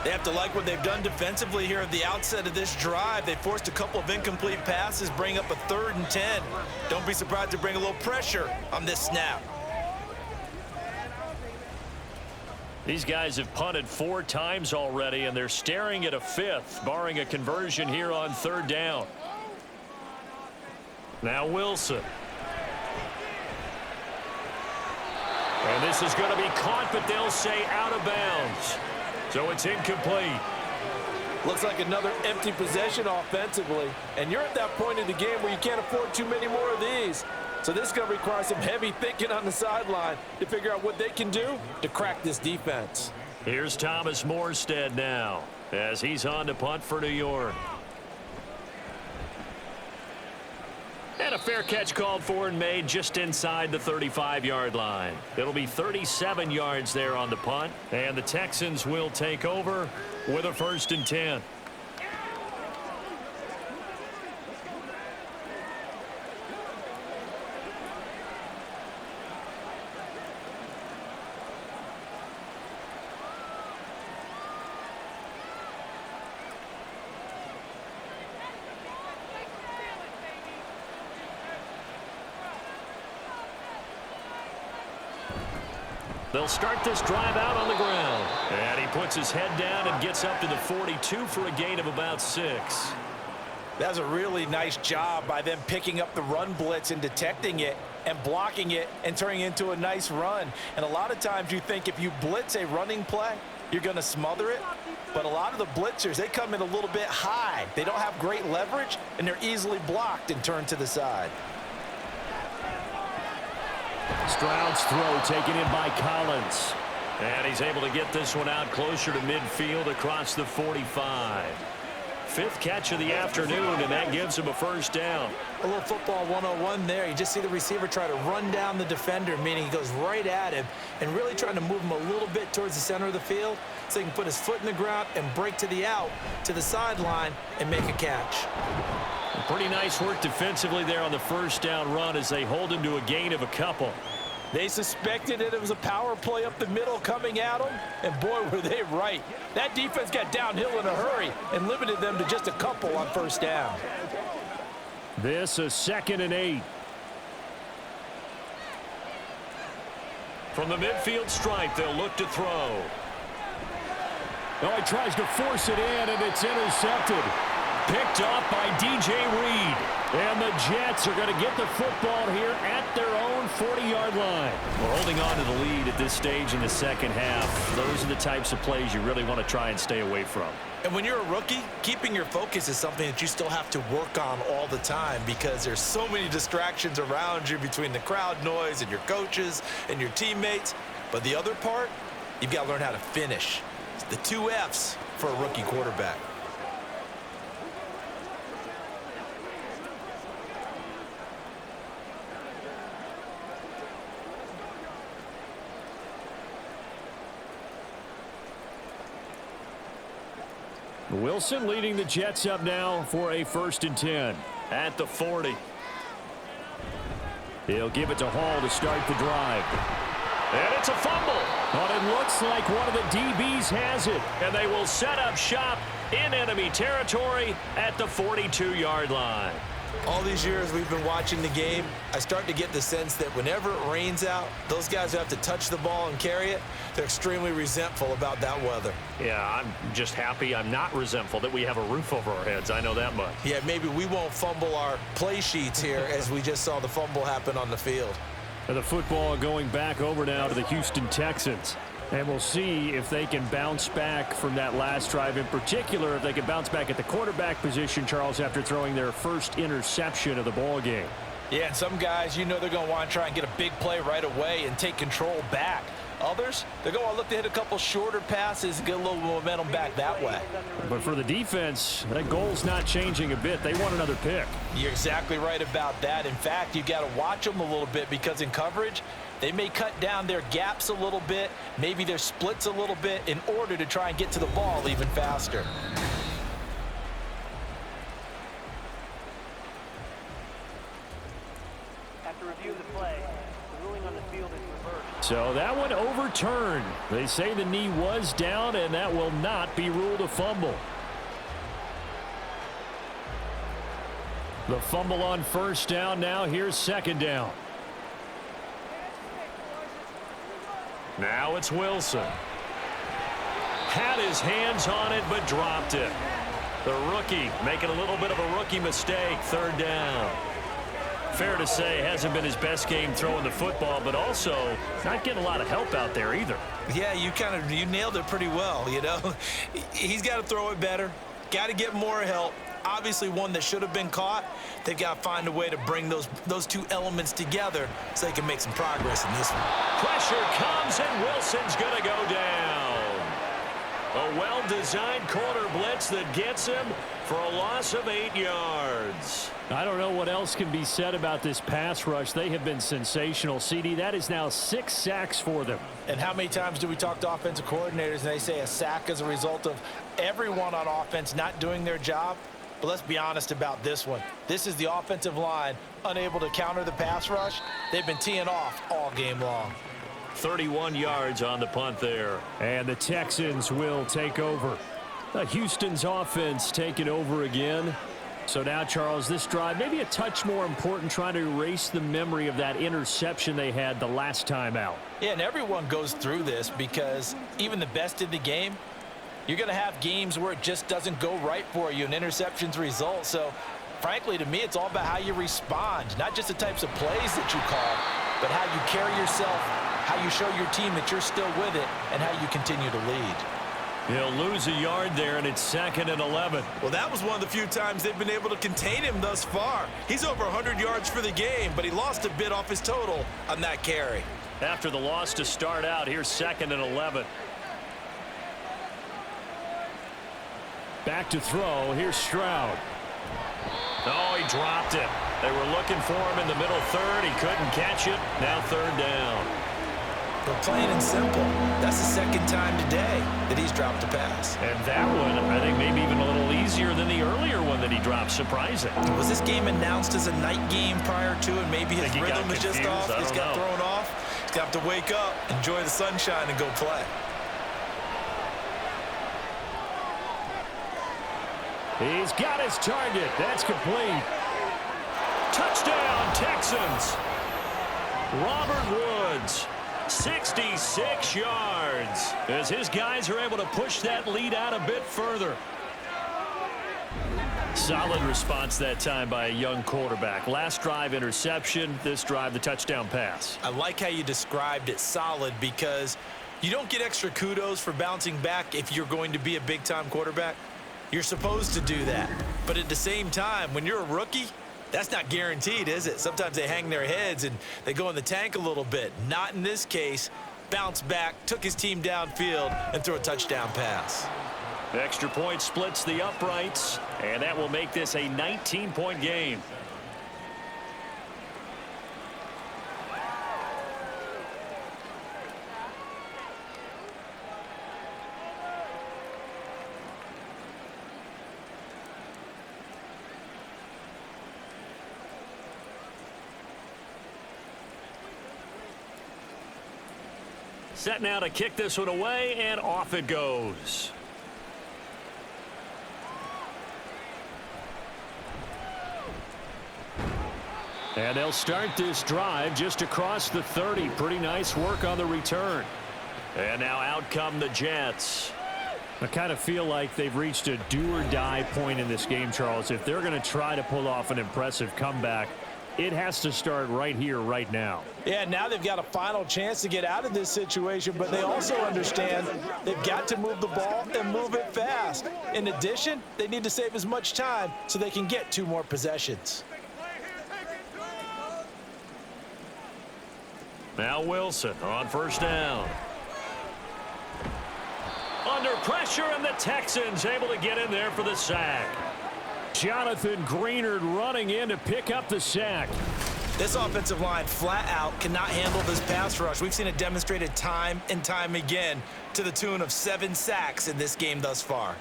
They have to like what they've done defensively here at the outset of this drive. They forced a couple of incomplete passes, bring up a 3rd and 10. Don't be surprised to bring a little pressure on this snap. These guys have punted 4 times already, and they're staring at a 5th, barring a conversion here on 3rd down. Now Wilson. And this is going to be caught, but they'll say out of bounds. So it's incomplete. Looks like another empty possession offensively. And you're at that point in the game where you can't afford too many more of these. So this is going to require some heavy thinking on the sideline to figure out what they can do to crack this defense. Here's Thomas Morstead now as he's on to punt for New York. And a fair catch called for and made just inside the 35-yard line. It'll be 37 yards there on the punt. And the Texans will take over with a 1st and 10. They'll start this drive out on the ground. And he puts his head down and gets up to the 42 for a gain of about 6. That's a really nice job by them picking up the run blitz and detecting it and blocking it and turning it into a nice run. And a lot of times you think if you blitz a running play, you're going to smother it. But a lot of the blitzers, they come in a little bit high. They don't have great leverage, and they're easily blocked and turned to the side. Stroud's throw taken in by Collins. And he's able to get this one out closer to midfield across the 45. 5th catch of the afternoon, and that gives him a 1st down. A little football 101 there. You just see the receiver try to run down the defender, meaning he goes right at him and really trying to move him a little bit towards the center of the field so he can put his foot in the ground and break to the out, to the sideline, and make a catch. Pretty nice work defensively there on the 1st down run as they hold him to a gain of a couple. They suspected it was a power play up the middle coming at them, and boy, were they right. That defense got downhill in a hurry and limited them to just a couple on 1st down. This is 2nd and 8. From the midfield stripe, they'll look to throw. Oh, he tries to force it in, and it's intercepted. Picked off by DJ Reed. And the Jets are going to get the football here at their own 40-yard line. We're holding on to the lead at this stage in the 2nd half. Those are the types of plays you really want to try and stay away from. And when you're a rookie, keeping your focus is something that you still have to work on all the time because there's so many distractions around you between the crowd noise and your coaches and your teammates. But the other part, you've got to learn how to finish. It's the 2 F's for a rookie quarterback. Wilson leading the Jets up now for a 1st and 10. At the 40. He'll give it to Hall to start the drive. And it's a fumble. But it looks like one of the DBs has it. And they will set up shop in enemy territory at the 42-yard line. All these years we've been watching the game, I start to get the sense that whenever it rains out, those guys who have to touch the ball and carry it, they're extremely resentful about that weather. Yeah, I'm just happy I'm not resentful that we have a roof over our heads. I know that much. Yeah, maybe we won't fumble our play sheets here as we just saw the fumble happen on the field. And the football going back over now to the Houston Texans. And we'll see if they can bounce back from that last drive, in particular if they can bounce back at the quarterback position, Charles, after throwing their first interception of the ball game. Yeah, and some guys, you know they're going to want to try and get a big play right away and take control back. Others, they're going to look to hit a couple shorter passes and get a little momentum back that way. But for the defense, that goal's not changing a bit. They want another pick. You're exactly right about that. In fact, you got to watch them a little bit because in coverage, they may cut down their gaps a little bit, maybe their splits a little bit in order to try and get to the ball even faster. After review of the play, the ruling on the field is reversed. So that one overturned. They say the knee was down, and that will not be ruled a fumble. The fumble on 1st down. Now here's 2nd down. Now it's Wilson. Had his hands on it, but dropped it. The rookie making a little bit of a rookie mistake. 3rd down. Fair to say, hasn't been his best game throwing the football, but also not getting a lot of help out there either. Yeah, you nailed it pretty well, you know. He's got to throw it better, got to get more help. Obviously one that should have been caught. They've got to find a way to bring those two elements together so they can make some progress in this one. Pressure comes, and Wilson's going to go down. A well-designed corner blitz that gets him for a loss of 8 yards. I don't know what else can be said about this pass rush. They have been sensational, CD. That is now 6 sacks for them. And how many times do we talk to offensive coordinators and they say a sack is a result of everyone on offense not doing their job? But let's be honest about this one. This is the offensive line unable to counter the pass rush. They've been teeing off all game long. 31 yards on the punt there. And the Texans will take over. Houston's offense taking over again. So now, Charles, this drive maybe a touch more important, trying to erase the memory of that interception they had the last time out. Yeah, and everyone goes through this because even the best in the game, you're going to have games where it just doesn't go right for you, and interceptions result. So, frankly, to me, it's all about how you respond, not just the types of plays that you call, but how you carry yourself, how you show your team that you're still with it, and how you continue to lead. He'll lose a yard there, and it's 2nd and 11. Well, that was one of the few times they've been able to contain him thus far. He's over 100 yards for the game, but he lost a bit off his total on that carry. After the loss to start out, here's 2nd and 11. Back to throw. Here's Stroud. Oh, he dropped it. They were looking for him in the middle third. He couldn't catch it. Now 3rd down. But plain and simple, that's the 2nd time today that he's dropped a pass. And that one, I think, maybe even a little easier than the earlier one that he dropped. Surprising. Was this game announced as a night game prior to it? Maybe his rhythm is just off. He's got thrown off. He's got to wake up, enjoy the sunshine, and go play. He's got his target. That's complete. Touchdown, Texans. Robert Woods, 66 yards, as his guys are able to push that lead out a bit further. Solid response that time by a young quarterback. Last drive, interception. This drive, the touchdown pass. I like how you described it, solid, because you don't get extra kudos for bouncing back if you're going to be a big-time quarterback. You're supposed to do that. But at the same time, when you're a rookie, that's not guaranteed, is it? Sometimes they hang their heads and they go in the tank a little bit. Not in this case. Bounced back, took his team downfield, and threw a touchdown pass. Extra point splits the uprights, and that will make this a 19-point game. Set now to kick this one away, and off it goes. And they'll start this drive just across the 30. Pretty nice work on the return. And now out come the Jets. I kind of feel like they've reached a do-or-die point in this game, Charles. If they're going to try to pull off an impressive comeback, it has to start right here, right now. Yeah, now they've got a final chance to get out of this situation, but they also understand they've got to move the ball and move it fast. In addition, they need to save as much time so they can get 2 more possessions. Now Wilson on 1st down. Under pressure, and the Texans able to get in there for the sack. Jonathan Greenard running in to pick up the sack. This offensive line flat out cannot handle this pass rush. We've seen it demonstrated time and time again to the tune of 7 sacks in this game thus far.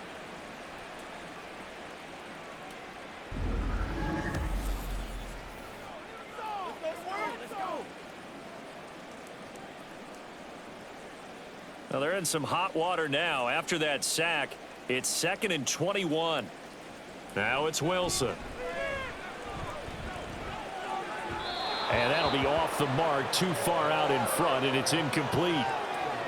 Well, they're in some hot water now. After that sack, it's 2nd and 21. Now it's Wilson. And that'll be off the mark, too far out in front, and it's incomplete.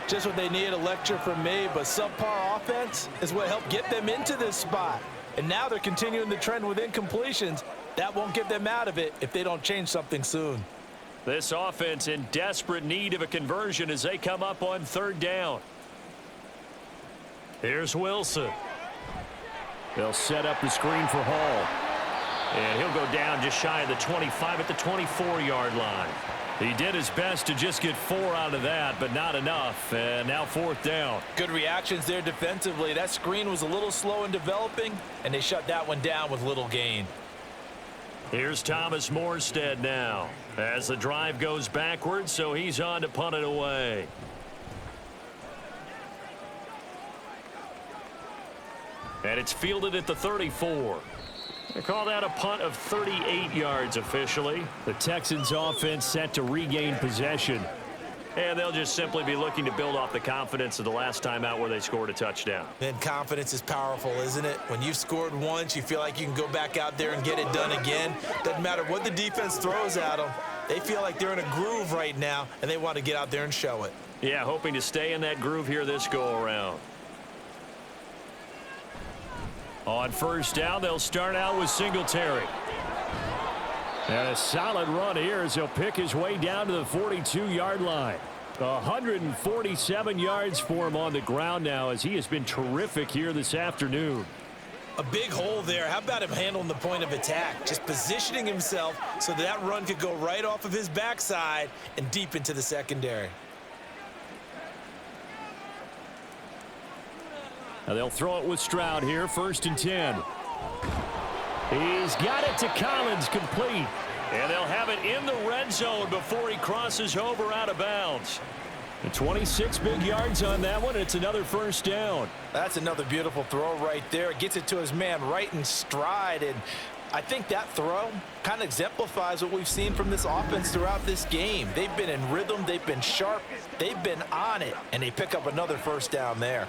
Just what they need, a lecture from me, but subpar offense is what helped get them into this spot. And now they're continuing the trend with incompletions. That won't get them out of it if they don't change something soon. This offense in desperate need of a conversion as they come up on 3rd down. Here's Wilson. They'll set up the screen for Hall. And he'll go down just shy of the 25 at the 24-yard line. He did his best to just get 4 out of that, but not enough. And now 4th down. Good reactions there defensively. That screen was a little slow in developing, and they shut that one down with little gain. Here's Thomas Morstead now as the drive goes backwards, so he's on to punt it away. And it's fielded at the 34. They call that a punt of 38 yards officially. The Texans offense set to regain possession. And they'll just simply be looking to build off the confidence of the last time out where they scored a touchdown. And confidence is powerful, isn't it? When you've scored once, you feel like you can go back out there and get it done again. Doesn't matter what the defense throws at them. They feel like they're in a groove right now, and they want to get out there and show it. Yeah, hoping to stay in that groove here this go-around. On 1st down, they'll start out with Singletary. And a solid run here as he'll pick his way down to the 42-yard line. 147 yards for him on the ground now as he has been terrific here this afternoon. A big hole there. How about him handling the point of attack? Just positioning himself so that run could go right off of his backside and deep into the secondary. Now they'll throw it with Stroud here, 1st and 10. He's got it to Collins, complete. And they'll have it in the red zone before he crosses over out of bounds. And 26 big yards on that one. It's another 1st down. That's another beautiful throw right there. Gets it to his man right in stride. And I think that throw kind of exemplifies what we've seen from this offense throughout this game. They've been in rhythm. They've been sharp. They've been on it. And they pick up another 1st down there.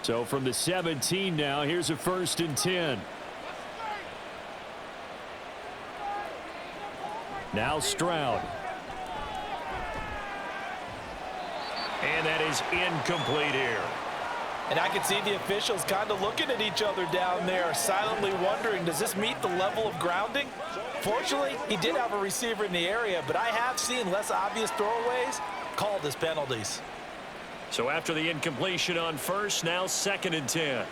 So from the 17 now, here's a 1st and 10. Now Stroud. And that is incomplete here. And I can see the officials kind of looking at each other down there, silently wondering, does this meet the level of grounding? Fortunately, he did have a receiver in the area, but I have seen less obvious throwaways called as penalties. So after the incompletion on 1st, now 2nd and 10.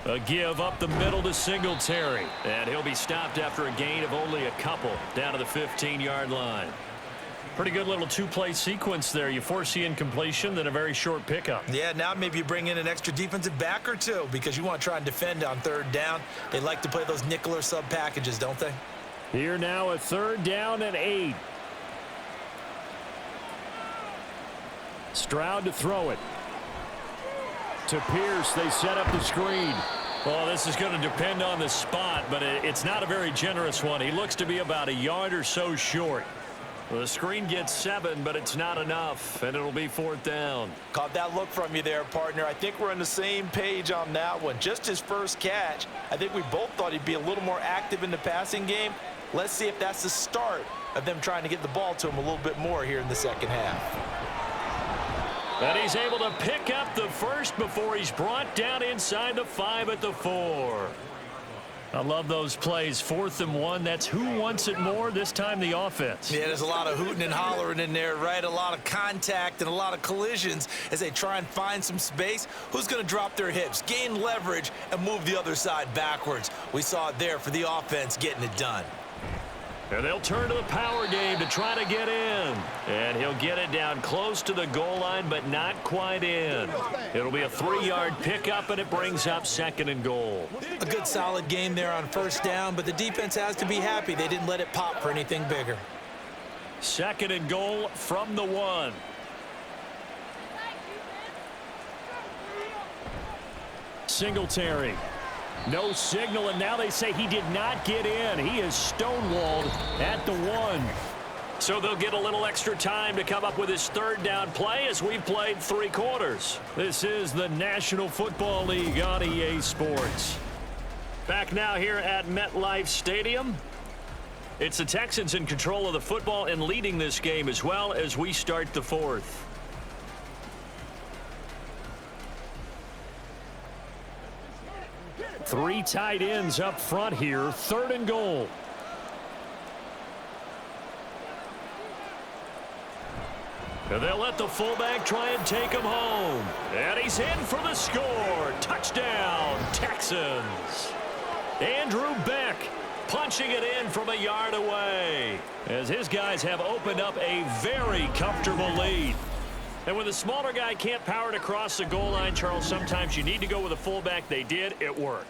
A give up the middle to Singletary. And he'll be stopped after a gain of only a couple down to the 15-yard line. Pretty good little 2-play sequence there. You force the incompletion, then a very short pickup. Yeah, now maybe you bring in an extra defensive back or two because you want to try and defend on 3rd down. They like to play those nickel or sub packages, don't they? Here now a 3rd down and 8. Stroud to throw it. To Pierce, they set up the screen. Well, this is going to depend on the spot, but it's not a very generous one. He looks to be about a yard or so short. Well, the screen gets 7, but it's not enough, and it'll be 4th down. Caught that look from you there, partner. I think we're on the same page on that one. Just his first catch. I think we both thought he'd be a little more active in the passing game. Let's see if that's the start of them trying to get the ball to him a little bit more here in the 2nd half. And he's able to pick up the 1st before he's brought down inside the 5 at the 4. I love those plays. 4th and 1. That's who wants it more. This time the offense. Yeah, there's a lot of hooting and hollering in there, right? A lot of contact and a lot of collisions as they try and find some space. Who's going to drop their hips, gain leverage, and move the other side backwards? We saw it there for the offense getting it done. And they'll turn to the power game to try to get in. And he'll get it down close to the goal line, but not quite in. It'll be a 3-yard pickup, and it brings up 2nd and goal. A good solid game there on 1st down, but the defense has to be happy they didn't let it pop for anything bigger. 2nd and goal from the 1. Singletary. No signal, and now they say he did not get in. He is stonewalled at the 1. So they'll get a little extra time to come up with his 3rd down play as we've played 3 quarters. This is the National Football League on EA Sports. Back now here at MetLife Stadium. It's the Texans in control of the football and leading this game as well as we start the 4th. 3 tight ends up front here. 3rd and goal. And they'll let the fullback try and take him home. And he's in for the score. Touchdown, Texans. Andrew Beck punching it in from a yard away, as his guys have opened up a very comfortable lead. And when the smaller guy can't power it across the goal line, Charles, sometimes you need to go with a fullback. They did. It worked.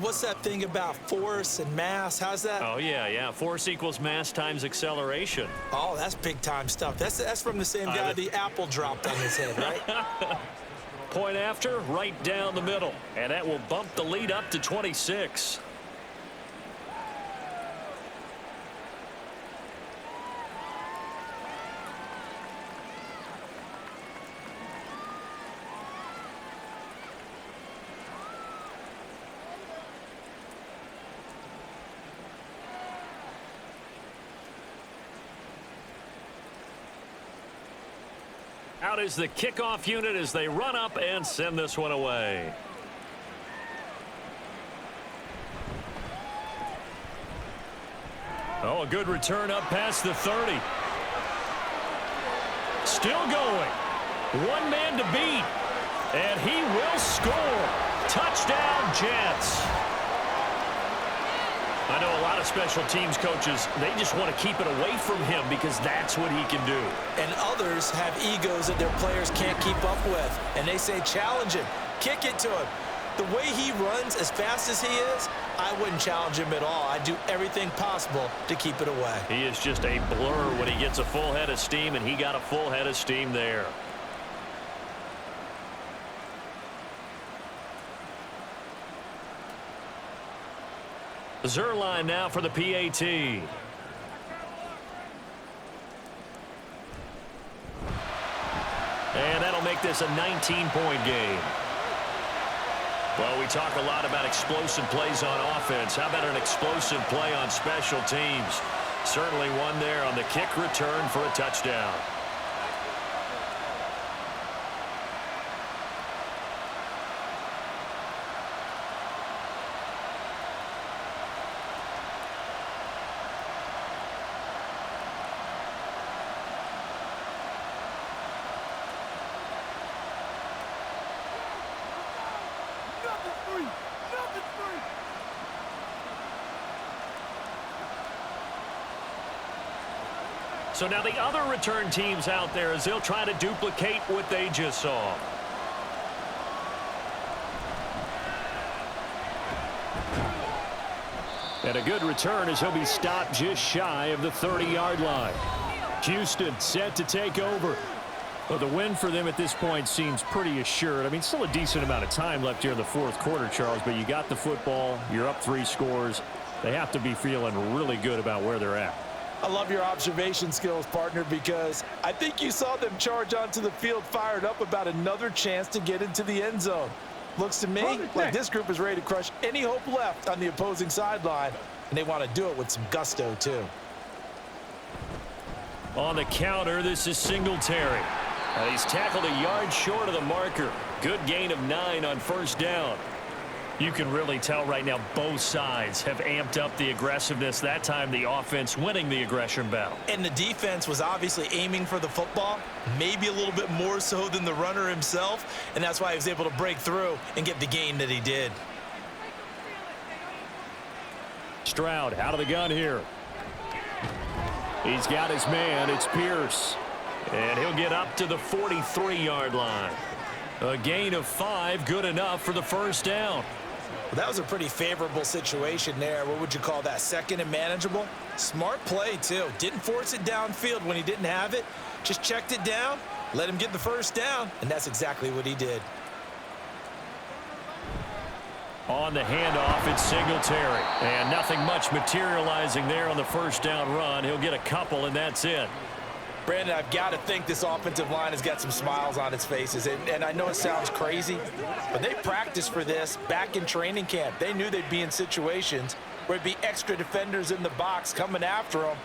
What's that thing about force and mass? How's that? Oh, yeah. Force equals mass times acceleration. Oh, that's big-time stuff. That's from the same guy the apple dropped on his head, right? Point after, right down the middle. And that will bump the lead up to 26. Out is the kickoff unit as they run up and send this one away. Oh, a good return up past the 30. Still going. One man to beat. And he will score. Touchdown, Jets. I know a lot of special teams coaches, they just want to keep it away from him because that's what he can do. And others have egos that their players can't keep up with. And they say, challenge him, kick it to him. The way he runs as fast as he is, I wouldn't challenge him at all. I'd do everything possible to keep it away. He is just a blur when he gets a full head of steam, and he got a full head of steam there. Zerline now for the PAT. And that'll make this a 19-point game. Well, we talk a lot about explosive plays on offense. How about an explosive play on special teams? Certainly one there on the kick return for a touchdown. So now the other return teams out there as they'll try to duplicate what they just saw. And a good return as he'll be stopped just shy of the 30-yard line. Houston set to take over. Well, the win for them at this point seems pretty assured. I mean, still a decent amount of time left here in the fourth quarter, Charles, but you got the football. You're up 3 scores. They have to be feeling really good about where they're at. I love your observation skills, partner, because I think you saw them charge onto the field fired up about another chance to get into the end zone. Looks to me like this group is ready to crush any hope left on the opposing sideline, and they want to do it with some gusto, too. On the counter, this is Singletary. He's tackled a yard short of the marker. Good gain of 9 on first down. You can really tell right now both sides have amped up the aggressiveness. That time the offense winning the aggression battle. And the defense was obviously aiming for the football, maybe a little bit more so than the runner himself, and that's why he was able to break through and get the gain that he did. Stroud out of the gun here. He's got his man. It's Pierce. And he'll get up to the 43-yard line. A gain of 5, good enough for the first down. Well, that was a pretty favorable situation there. What would you call that? Second and manageable? Smart play, too. Didn't force it downfield when he didn't have it. Just checked it down, let him get the first down, and that's exactly what he did. On the handoff, it's Singletary. And nothing much materializing there on the first down run. He'll get a couple, and that's it. Brandon, I've got to think this offensive line has got some smiles on its faces. And I know it sounds crazy, but they practiced for this back in training camp. They knew they'd be in situations where it'd be extra defenders in the box coming after them,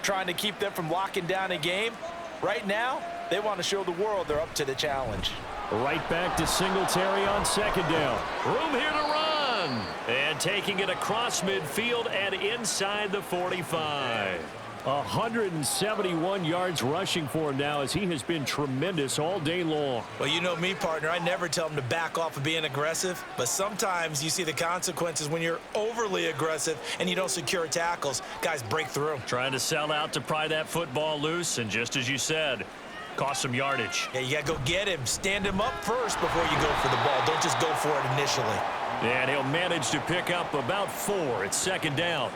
trying to keep them from locking down a game. Right now, they want to show the world they're up to the challenge. Right back to Singletary on second down. Room here to run. And taking it across midfield and inside the 45. 171 yards rushing for him now as he has been tremendous all day long. Well, you know me, partner. I never tell him to back off of being aggressive, but sometimes you see the consequences when you're overly aggressive and you don't secure tackles. Guys break through. Trying to sell out to pry that football loose, and just as you said, cost some yardage. Yeah, you got to go get him. Stand him up first before you go for the ball. Don't just go for it initially. And he'll manage to pick up about 4. It's second down.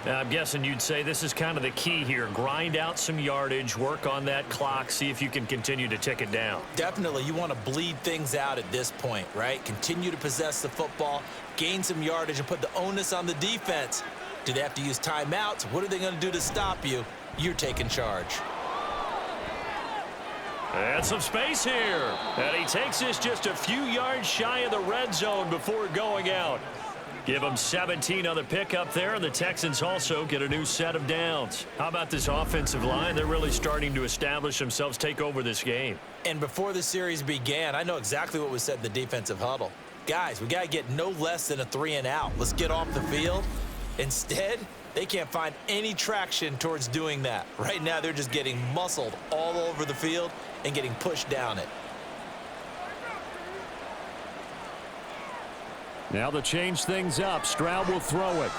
Now, I'm guessing you'd say this is kind of the key here. Grind out some yardage, work on that clock, see if you can continue to tick it down. Definitely, you want to bleed things out at this point, right? Continue to possess the football, gain some yardage, and put the onus on the defense. Do they have to use timeouts? What are they going to do to stop you? You're taking charge. And some space here. And he takes this just a few yards shy of the red zone before going out. Give them 17 on the pickup there, and the Texans also get a new set of downs. How about this offensive line? They're really starting to establish themselves, take over this game. And before the series began, I know exactly what was said in the defensive huddle. Guys, we got to get no less than a 3-and-out. Let's get off the field. Instead, they can't find any traction towards doing that. Right now, they're just getting muscled all over the field and getting pushed down it. Now to change things up, Stroud will throw it.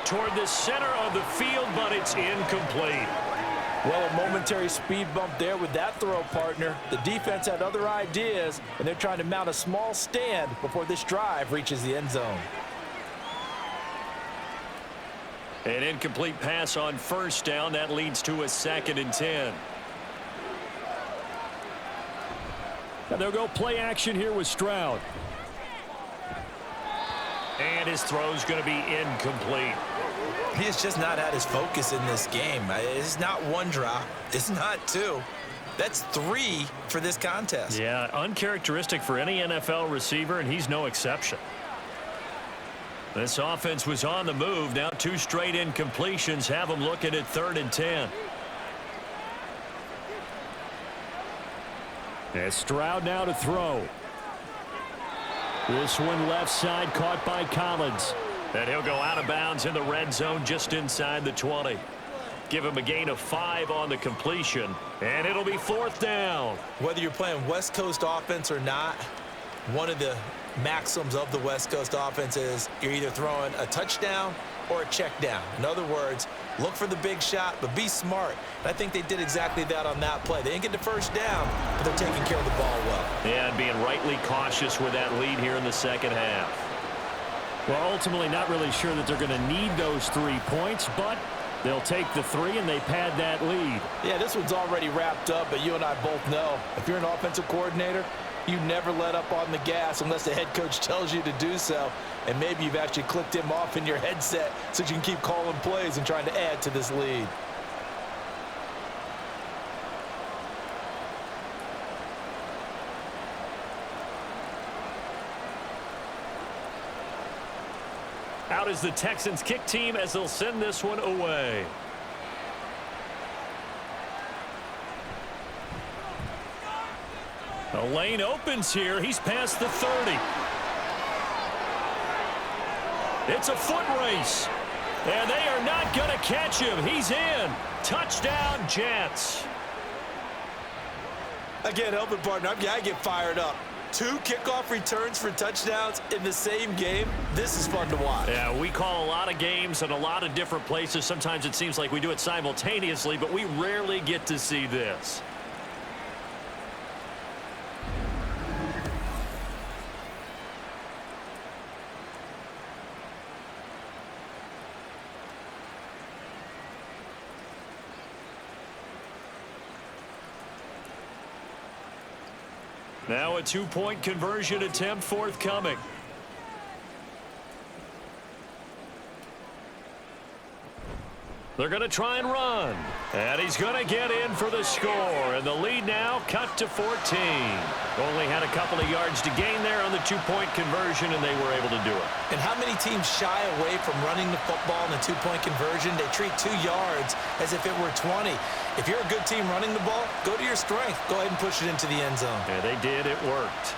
Toward the center of the field, but it's incomplete. Well, a momentary speed bump there with that throw, partner. The defense had other ideas, and they're trying to mount a small stand before this drive reaches the end zone. An incomplete pass on first down. That leads to a 2nd and 10. Now they'll go play action here with Stroud. And his throw's going to be incomplete. He has just not had his focus in this game. It's not one drop. It's not 2. That's 3 for this contest. Yeah, uncharacteristic for any NFL receiver, and he's no exception. This offense was on the move. Now 2 straight incompletions have them looking at 3rd and 10. And Stroud now to throw. This one left side caught by Collins. And he'll go out of bounds in the red zone just inside the 20. Give him a gain of 5 on the completion. And it'll be 4th down. Whether you're playing West Coast offense or not, one of the maxims of the West Coast offense is you're either throwing a touchdown or a check down. In other words, look for the big shot, but be smart. And I think they did exactly that on that play. They didn't get the first down, but they're taking care of the ball well. Yeah, and being rightly cautious with that lead here in the second half. Well, ultimately not really sure that they're going to need those 3 points, but they'll take the 3 and they pad that lead. Yeah, this one's already wrapped up, but you and I both know if you're an offensive coordinator, you never let up on the gas unless the head coach tells you to do so. And maybe you've actually clicked him off in your headset so you can keep calling plays and trying to add to this lead. Out is the Texans kick team as they'll send this one away. The lane opens here. He's past the 30. It's a foot race. And they are not going to catch him. He's in. Touchdown, Jets. I can't help it, partner. I get fired up. 2 kickoff returns for touchdowns in the same game. This is fun to watch. Yeah, we call a lot of games in a lot of different places. Sometimes it seems like we do it simultaneously, but we rarely get to see this. Now a 2-point conversion attempt forthcoming. They're going to try and run. And he's going to get in for the score. And the lead now cut to 14. Only had a couple of yards to gain there on the 2-point conversion, and they were able to do it. And how many teams shy away from running the football in the 2-point conversion? They treat 2 yards as if it were 20. If you're a good team running the ball, go to your strength. Go ahead and push it into the end zone. Yeah, they did. It worked.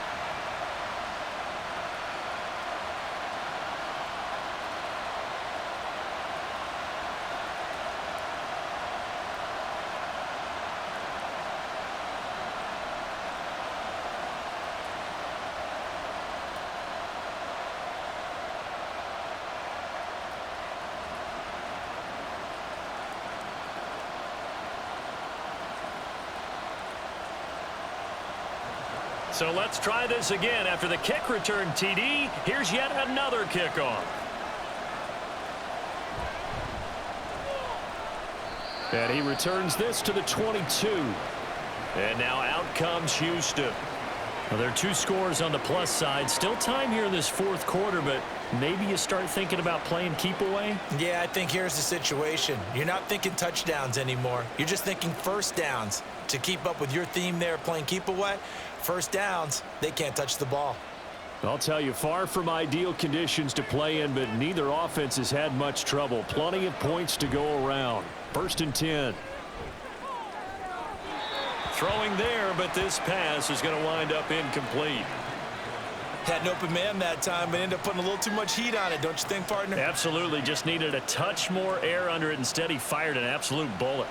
So let's try this again. After the kick return TD, here's yet another kickoff. And he returns this to the 22. And now out comes Houston. Well, there are 2 scores on the plus side. Still time here in this fourth quarter, but maybe you start thinking about playing keep away? Yeah, I think here's the situation. You're not thinking touchdowns anymore. You're just thinking first downs. To keep up with your theme there, playing keep away, first downs, they can't touch the ball. I'll tell you, far from ideal conditions to play in, but neither offense has had much trouble. Plenty of points to go around. 1st and 10. Throwing there, but this pass is going to wind up incomplete. Had an open man that time, but ended up putting a little too much heat on it, don't you think, partner? Absolutely. Just needed a touch more air under it. Instead, he fired an absolute bullet.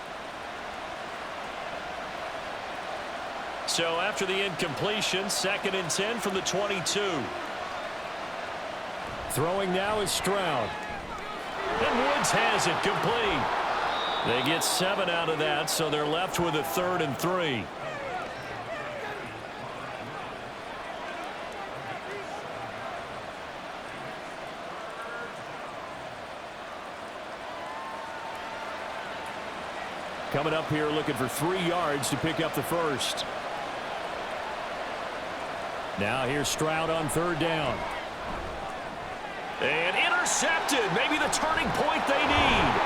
So after the incompletion, 2nd and 10 from the 22. Throwing now is Stroud. And Woods has it complete. They get 7 out of that, so they're left with a 3rd and 3. Coming up here looking for 3 yards to pick up the first. Now here's Stroud on 3rd down. And intercepted. Maybe the turning point they need.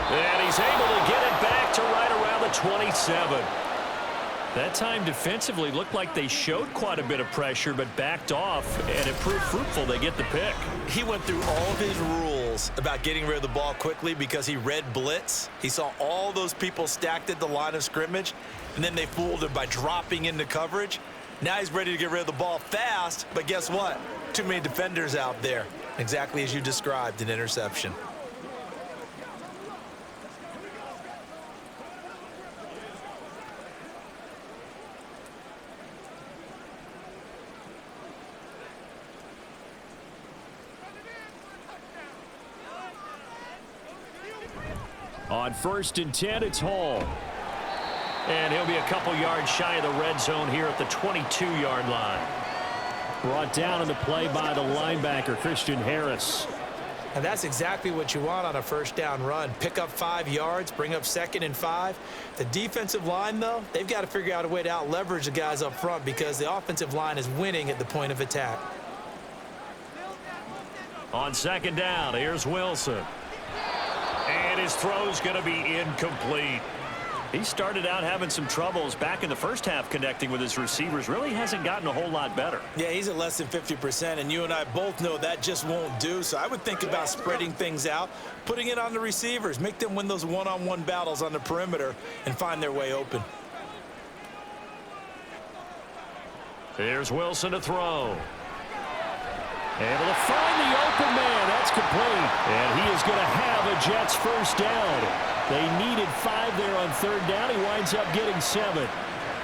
And he's able to get it back to right around the 27. That time defensively looked like they showed quite a bit of pressure but backed off, and it proved fruitful. They get the pick. He went through all of his rules about getting rid of the ball quickly because he read blitz. He saw all those people stacked at the line of scrimmage, and then they fooled him by dropping into coverage. Now he's ready to get rid of the ball fast, but guess what? Too many defenders out there. Exactly as you described, an interception. On 1st and 10, it's Hall. And he'll be a couple yards shy of the red zone here at the 22-yard line. Brought down in the play by the linebacker, Christian Harris. And that's exactly what you want on a first down run. Pick up 5 yards, bring up 2nd and 5. The defensive line, though, they've got to figure out a way to out-leverage the guys up front because the offensive line is winning at the point of attack. On 2nd down, here's Wilson. And his throw's going to be incomplete. He started out having some troubles back in the first half connecting with his receivers. Really hasn't gotten a whole lot better. Yeah, he's at less than 50%, and you and I both know that just won't do. So I would think about spreading things out, putting it on the receivers, make them win those one-on-one battles on the perimeter and find their way open. Here's Wilson to throw. Able to find the open man. That's complete. And he is going to have a Jets first down. They needed 5 there on 3rd down. He winds up getting 7.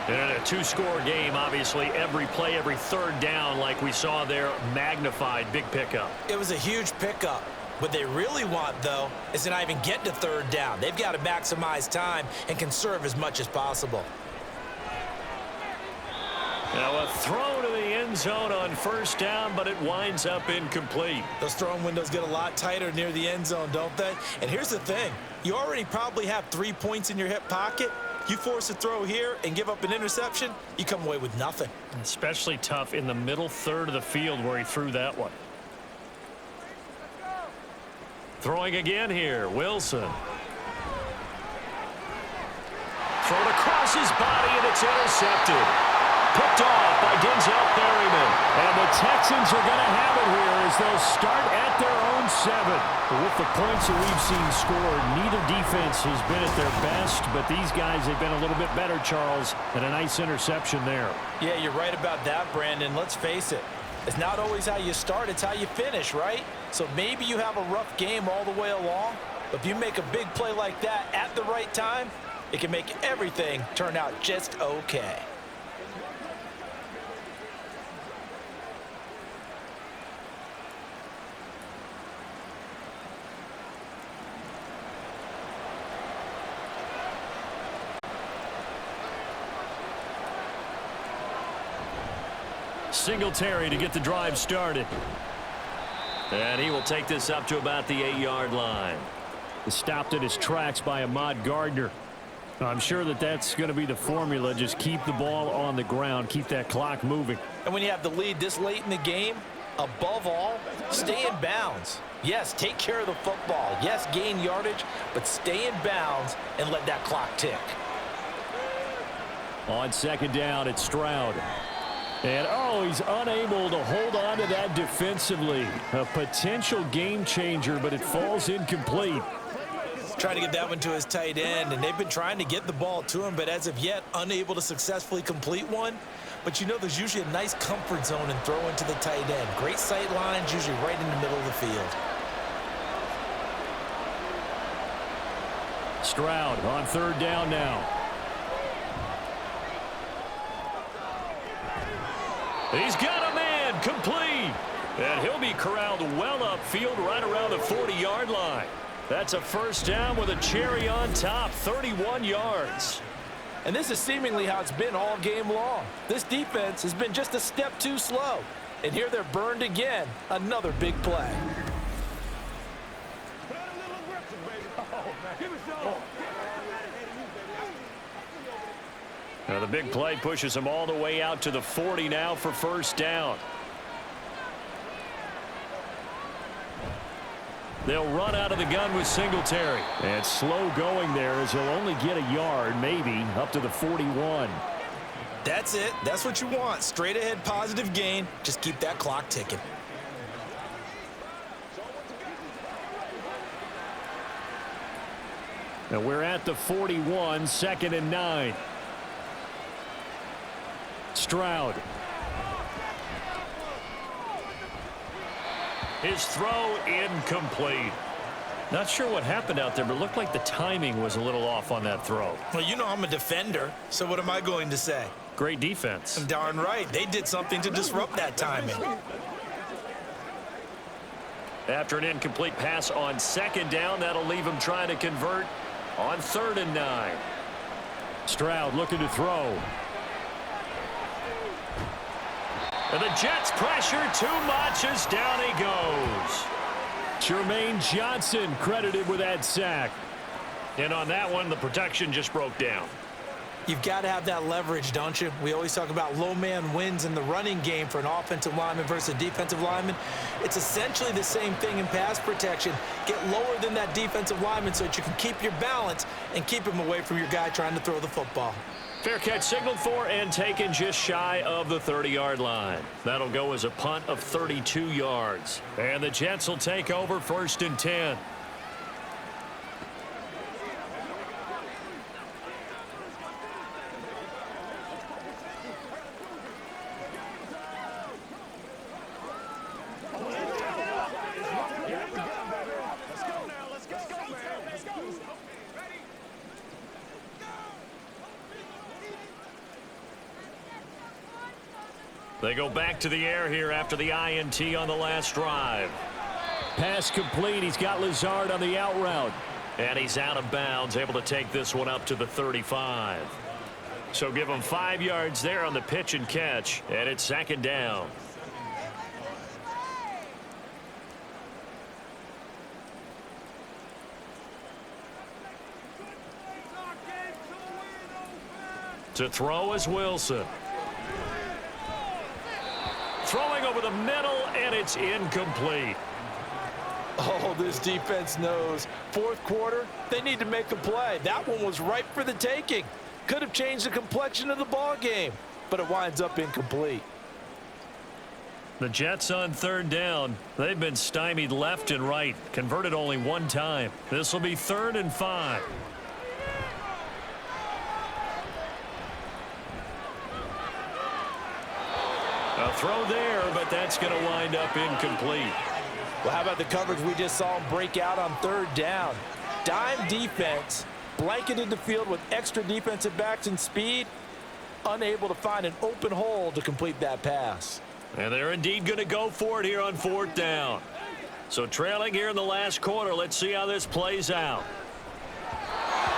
And a 2-score game, obviously. Every play, every 3rd down, like we saw there, magnified. Big pickup. It was a huge pickup. What they really want, though, is to not even get to 3rd down. They've got to maximize time and conserve as much as possible. Now a throw to the end zone on 1st down, but it winds up incomplete. Those throwing windows get a lot tighter near the end zone, don't they? And here's the thing. You already probably have 3 points in your hip pocket. You force a throw here and give up an interception, you come away with nothing. Especially tough in the middle 3rd of the field where he threw that one. Throwing again here, Wilson. Thrown across his body, and it's intercepted. Picked off by Denzel Perryman. And the Texans are going to have it here as they'll start at their own 7. With the points that we've seen scored, neither defense has been at their best, but these guys have been a little bit better, Charles, and a nice interception there. Yeah, you're right about that, Brandon. Let's face it. It's not always how you start, it's how you finish, right? So maybe you have a rough game all the way along, but if you make a big play like that at the right time, it can make everything turn out just okay. Singletary to get the drive started. And he will take this up to about the 8-yard line. Stopped in his tracks by Ahmad Gardner. I'm sure that's going to be the formula. Just keep the ball on the ground. Keep that clock moving. And when you have the lead this late in the game, above all, stay in bounds. Yes, take care of the football. Yes, gain yardage, but stay in bounds and let that clock tick. On second down, it's Stroud. And, he's unable to hold on to that defensively. A potential game changer, but it falls incomplete. Trying to get that one to his tight end, and they've been trying to get the ball to him, but as of yet, unable to successfully complete one. But you know there's usually a nice comfort zone and throw into the tight end. Great sight lines, usually right in the middle of the field. Stroud on third down now. He's got a man complete. And he'll be corralled well upfield right around the 40-yard line. That's a first down with a cherry on top, 31 yards. And this is seemingly how it's been all game long. This defense has been just a step too slow. And here they're burned again. Another big play. Now the big play pushes him all the way out to the 40 now for first down. They'll run out of the gun with Singletary. And slow going there as he'll only get a yard, maybe, up to the 41. That's it. That's what you want. Straight ahead positive gain. Just keep that clock ticking. And we're at the 41, 2nd and 9. Stroud. His throw incomplete. Not sure what happened out there, but it looked like the timing was a little off on that throw. Well, you know I'm a defender, so what am I going to say? Great defense. Darn right. They did something to disrupt that timing. After an incomplete pass on second down, that'll leave him trying to convert on 3rd and 9. Stroud looking to throw. And the Jets pressure too much as down he goes. Jermaine Johnson credited with that sack. And on that one, the protection just broke down. You've got to have that leverage, don't you? We always talk about low man wins in the running game for an offensive lineman versus a defensive lineman. It's essentially the same thing in pass protection. Get lower than that defensive lineman so that you can keep your balance and keep him away from your guy trying to throw the football. Fair catch signaled for and taken just shy of the 30-yard line. That'll go as a punt of 32 yards. And the Jets will take over 1st and 10. They go back to the air here after the INT on the last drive. Pass complete. He's got Lazard on the out route. And he's out of bounds, able to take this one up to the 35. So give him 5 yards there on the pitch and catch, and it's 2nd down. To throw is Wilson. Throwing over the middle, and it's incomplete. Oh, this defense knows. 4th quarter, they need to make a play. That one was ripe for the taking. Could have changed the complexion of the ball game, but it winds up incomplete. The Jets on 3rd down. They've been stymied left and right. Converted only one time. This will be 3rd and 5. A throw there, but that's going to wind up incomplete. Well, how about the coverage we just saw him break out on 3rd down? Dime defense, blanketed the field with extra defensive backs and speed, unable to find an open hole to complete that pass. And they're indeed going to go for it here on 4th down. So trailing here in the last quarter, let's see how this plays out.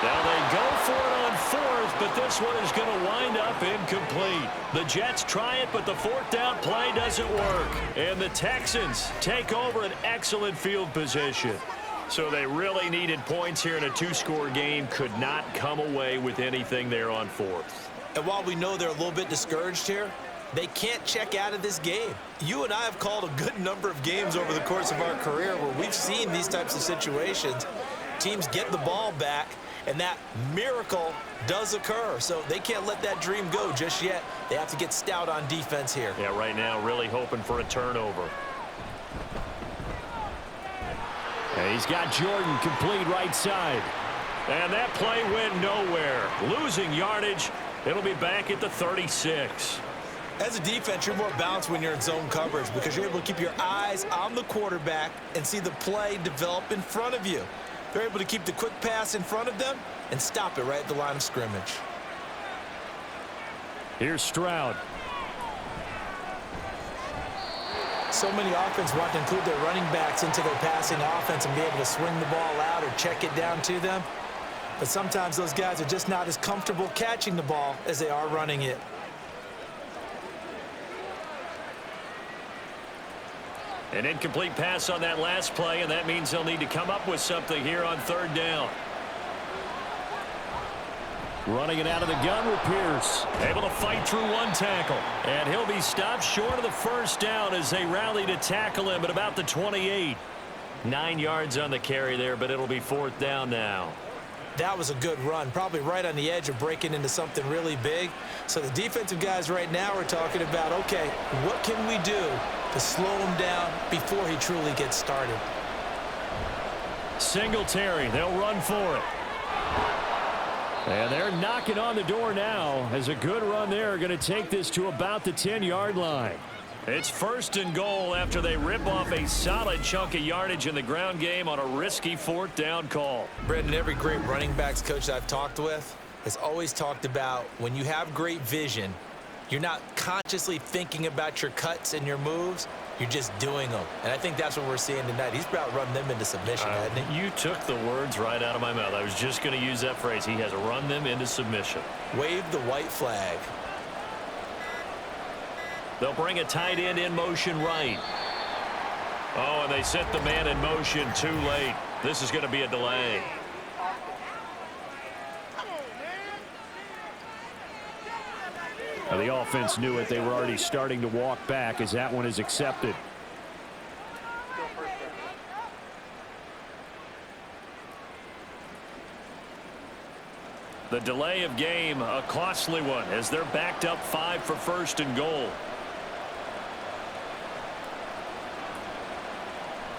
Now they go for it on 4th, but this one is going to wind up handoff incomplete. The Jets try it, but the fourth down play doesn't work. And the Texans take over an excellent field position. So they really needed points here in a two-score game. Could not come away with anything there on fourth. And while we know they're a little bit discouraged here, they can't check out of this game. You and I have called a good number of games over the course of our career where we've seen these types of situations. Teams get the ball back, and that miracle does occur. So they can't let that dream go just yet. They have to get stout on defense here. Yeah, right now really hoping for a turnover. And he's got Jordan complete right side. And that play went nowhere. Losing yardage. It'll be back at the 36. As a defense, you're more balanced when you're in zone coverage because you're able to keep your eyes on the quarterback and see the play develop in front of you. They're able to keep the quick pass in front of them and stop it right at the line of scrimmage. Here's Stroud. So many offenses want to include their running backs into their passing offense and be able to swing the ball out or check it down to them. But sometimes those guys are just not as comfortable catching the ball as they are running it. An incomplete pass on that last play, and that means they'll need to come up with something here on third down. Running it out of the gun with Pierce. Able to fight through one tackle. And he'll be stopped short of the first down as they rally to tackle him at about the 28. 9 yards on the carry there, but it'll be fourth down now. That was a good run, probably right on the edge of breaking into something really big. So the defensive guys right now are talking about, okay, what can we do to slow him down before he truly gets started? Singletary, they'll run for it. And they're knocking on the door now as a good run there. Going to take this to about the 10-yard line. It's first and goal after they rip off a solid chunk of yardage in the ground game on a risky fourth down call. Brendan, every great running backs coach I've talked with has always talked about when you have great vision, you're not consciously thinking about your cuts and your moves. You're just doing them. And I think that's what we're seeing tonight. He's about run them into submission, hasn't he? You took the words right out of my mouth. I was just going to use that phrase. He has run them into submission. Wave the white flag. They'll bring a tight end in motion right. Oh, and they set the man in motion too late. This is going to be a delay. Now the offense knew it. They were already starting to walk back as that one is accepted. The delay of game, a costly one, as they're backed up 5 for first and goal.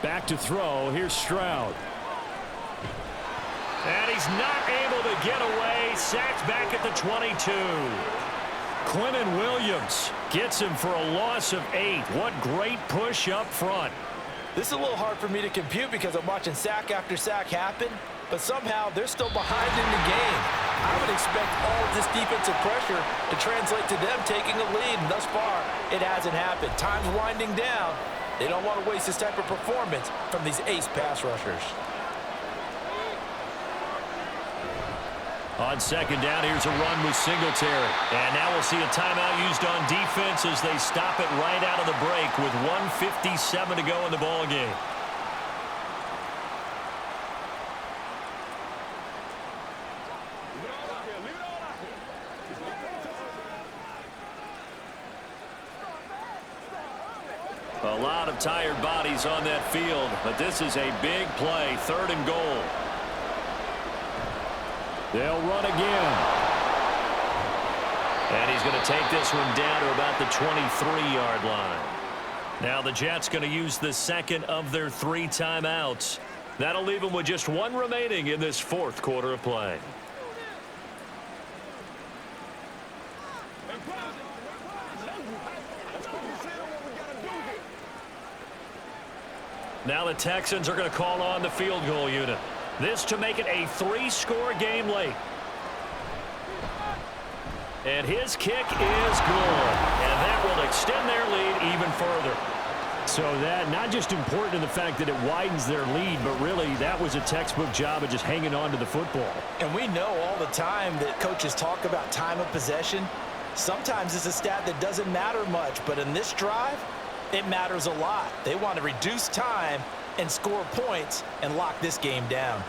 Back to throw. Here's Stroud. And he's not able to get away. Sacked back at the 22. Quinnen Williams gets him for a loss of 8. What great push up front. This is a little hard for me to compute because I'm watching sack after sack happen, but somehow they're still behind in the game. I would expect all of this defensive pressure to translate to them taking a lead, and thus far, it hasn't happened. Time's winding down. They don't want to waste this type of performance from these ace pass rushers. On second down, here's a run with Singletary. And now we'll see a timeout used on defense as they stop it right out of the break with 1:57 to go in the ball game. A lot of tired bodies on that field, but this is a big play, third and goal. They'll run again. And he's going to take this one down to about the 23-yard line. Now the Jets going to use the second of their 3 timeouts. That'll leave them with just 1 remaining in this fourth quarter of play. Now the Texans are going to call on the field goal unit. This to make it a 3-score game late. And his kick is good. And that will extend their lead even further. So that not just important in the fact that it widens their lead, but really that was a textbook job of just hanging on to the football. And we know all the time that coaches talk about time of possession. Sometimes it's a stat that doesn't matter much, but in this drive, it matters a lot. They want to reduce time and score points and lock this game down.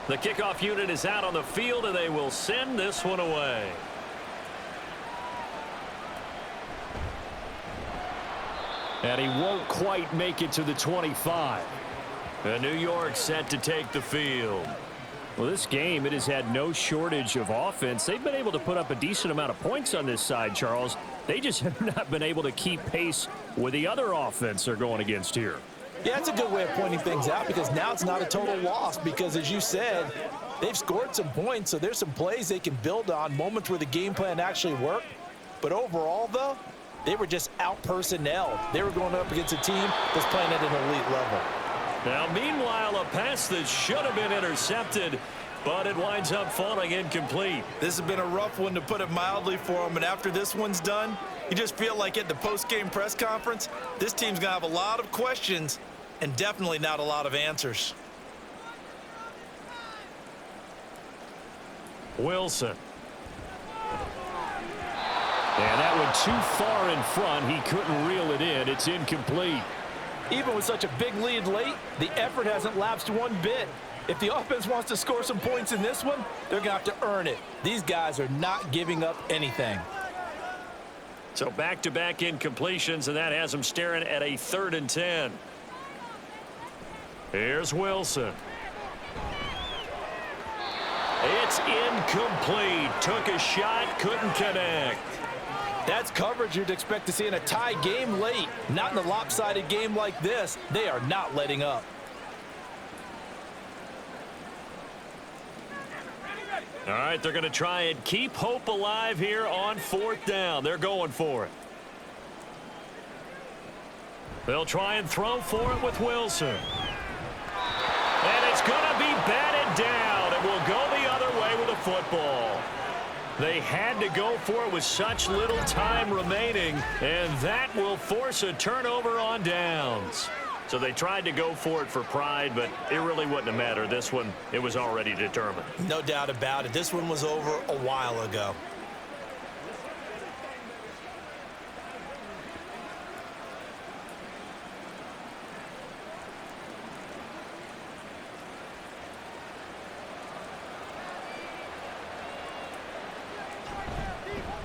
The kickoff unit is out on the field, and they will send this one away. And he won't quite make it to the 25. And New York set to take the field. Well, this game, it has had no shortage of offense. They've been able to put up a decent amount of points on this side, Charles. They just have not been able to keep pace with the other offense they're going against here. Yeah, that's a good way of pointing things out, because now it's not a total loss, because as you said, they've scored some points, so there's some plays they can build on, moments where the game plan actually worked. But overall, though, they were just out-personnel. They were going up against a team that's playing at an elite level. Now, meanwhile, a pass that should have been intercepted, but it winds up falling incomplete. This has been a rough one, to put it mildly, for them, and after this one's done, you just feel like at the post-game press conference, this team's going to have a lot of questions and definitely not a lot of answers. Wilson. And that one too far in front. He couldn't reel it in. It's incomplete. Even with such a big lead late, the effort hasn't lapsed one bit. If the offense wants to score some points in this one, they're going to have to earn it. These guys are not giving up anything. So back-to-back incompletions, and that has them staring at a 3rd and 10. Here's Wilson. It's incomplete. Took a shot, couldn't connect. That's coverage you'd expect to see in a tie game late. Not in a lopsided game like this. They are not letting up. All right, they're going to try and keep hope alive here on 4th down. They're going for it. They'll try and throw for it with Wilson. And it's going to be batted down. It will go the other way with the football. They had to go for it with such little time remaining, and that will force a turnover on downs. So they tried to go for it for pride, but it really wouldn't have mattered. This one, it was already determined. No doubt about it. This one was over a while ago.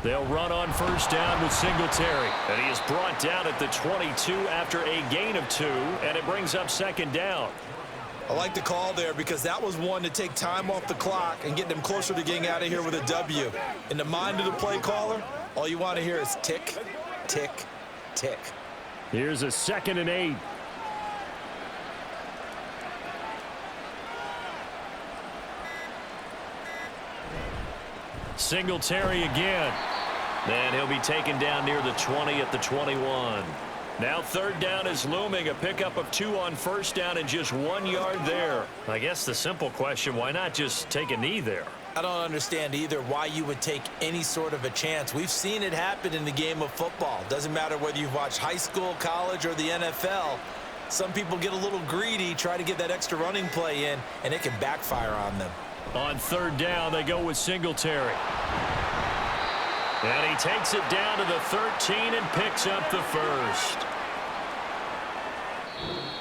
They'll run on 1st down with Singletary. And he is brought down at the 22 after a gain of 2, and it brings up 2nd down. I like the call there, because that was one to take time off the clock and get them closer to getting out of here with a W. In the mind of the play caller, all you want to hear is tick, tick, tick. Here's a 2nd and 8. Singletary again. And he'll be taken down near the 20 at the 21. Now 3rd down is looming. A pickup of 2 on 1st down and just 1 yard there. I guess the simple question, why not just take a knee there? I don't understand either why you would take any sort of a chance. We've seen it happen in the game of football. Doesn't matter whether you've watched high school, college, or the NFL. Some people get a little greedy, try to get that extra running play in, and it can backfire on them. On 3rd down, they go with Singletary. And he takes it down to the 13 and picks up the 1st.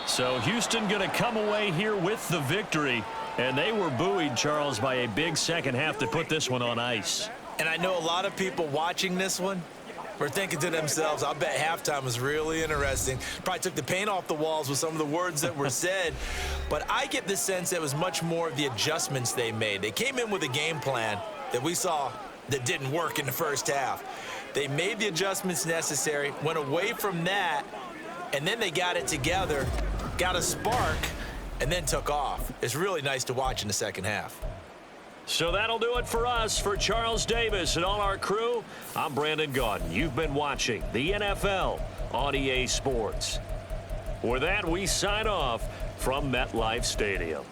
So Houston going to come away here with the victory. And they were buoyed, Charles, by a big second half to put this one on ice. And I know a lot of people watching this one were thinking to themselves, I bet halftime was really interesting. Probably took the paint off the walls with some of the words that were said. But I get the sense that it was much more of the adjustments they made. They came in with a game plan that we saw that didn't work in the 1st half. They made the adjustments necessary, went away from that, and then they got it together, got a spark, and then took off. It's really nice to watch in the 2nd half. So that'll do it for us. For Charles Davis and all our crew, I'm Brandon Gaudin. You've been watching the NFL on EA Sports. With that, we sign off from MetLife Stadium.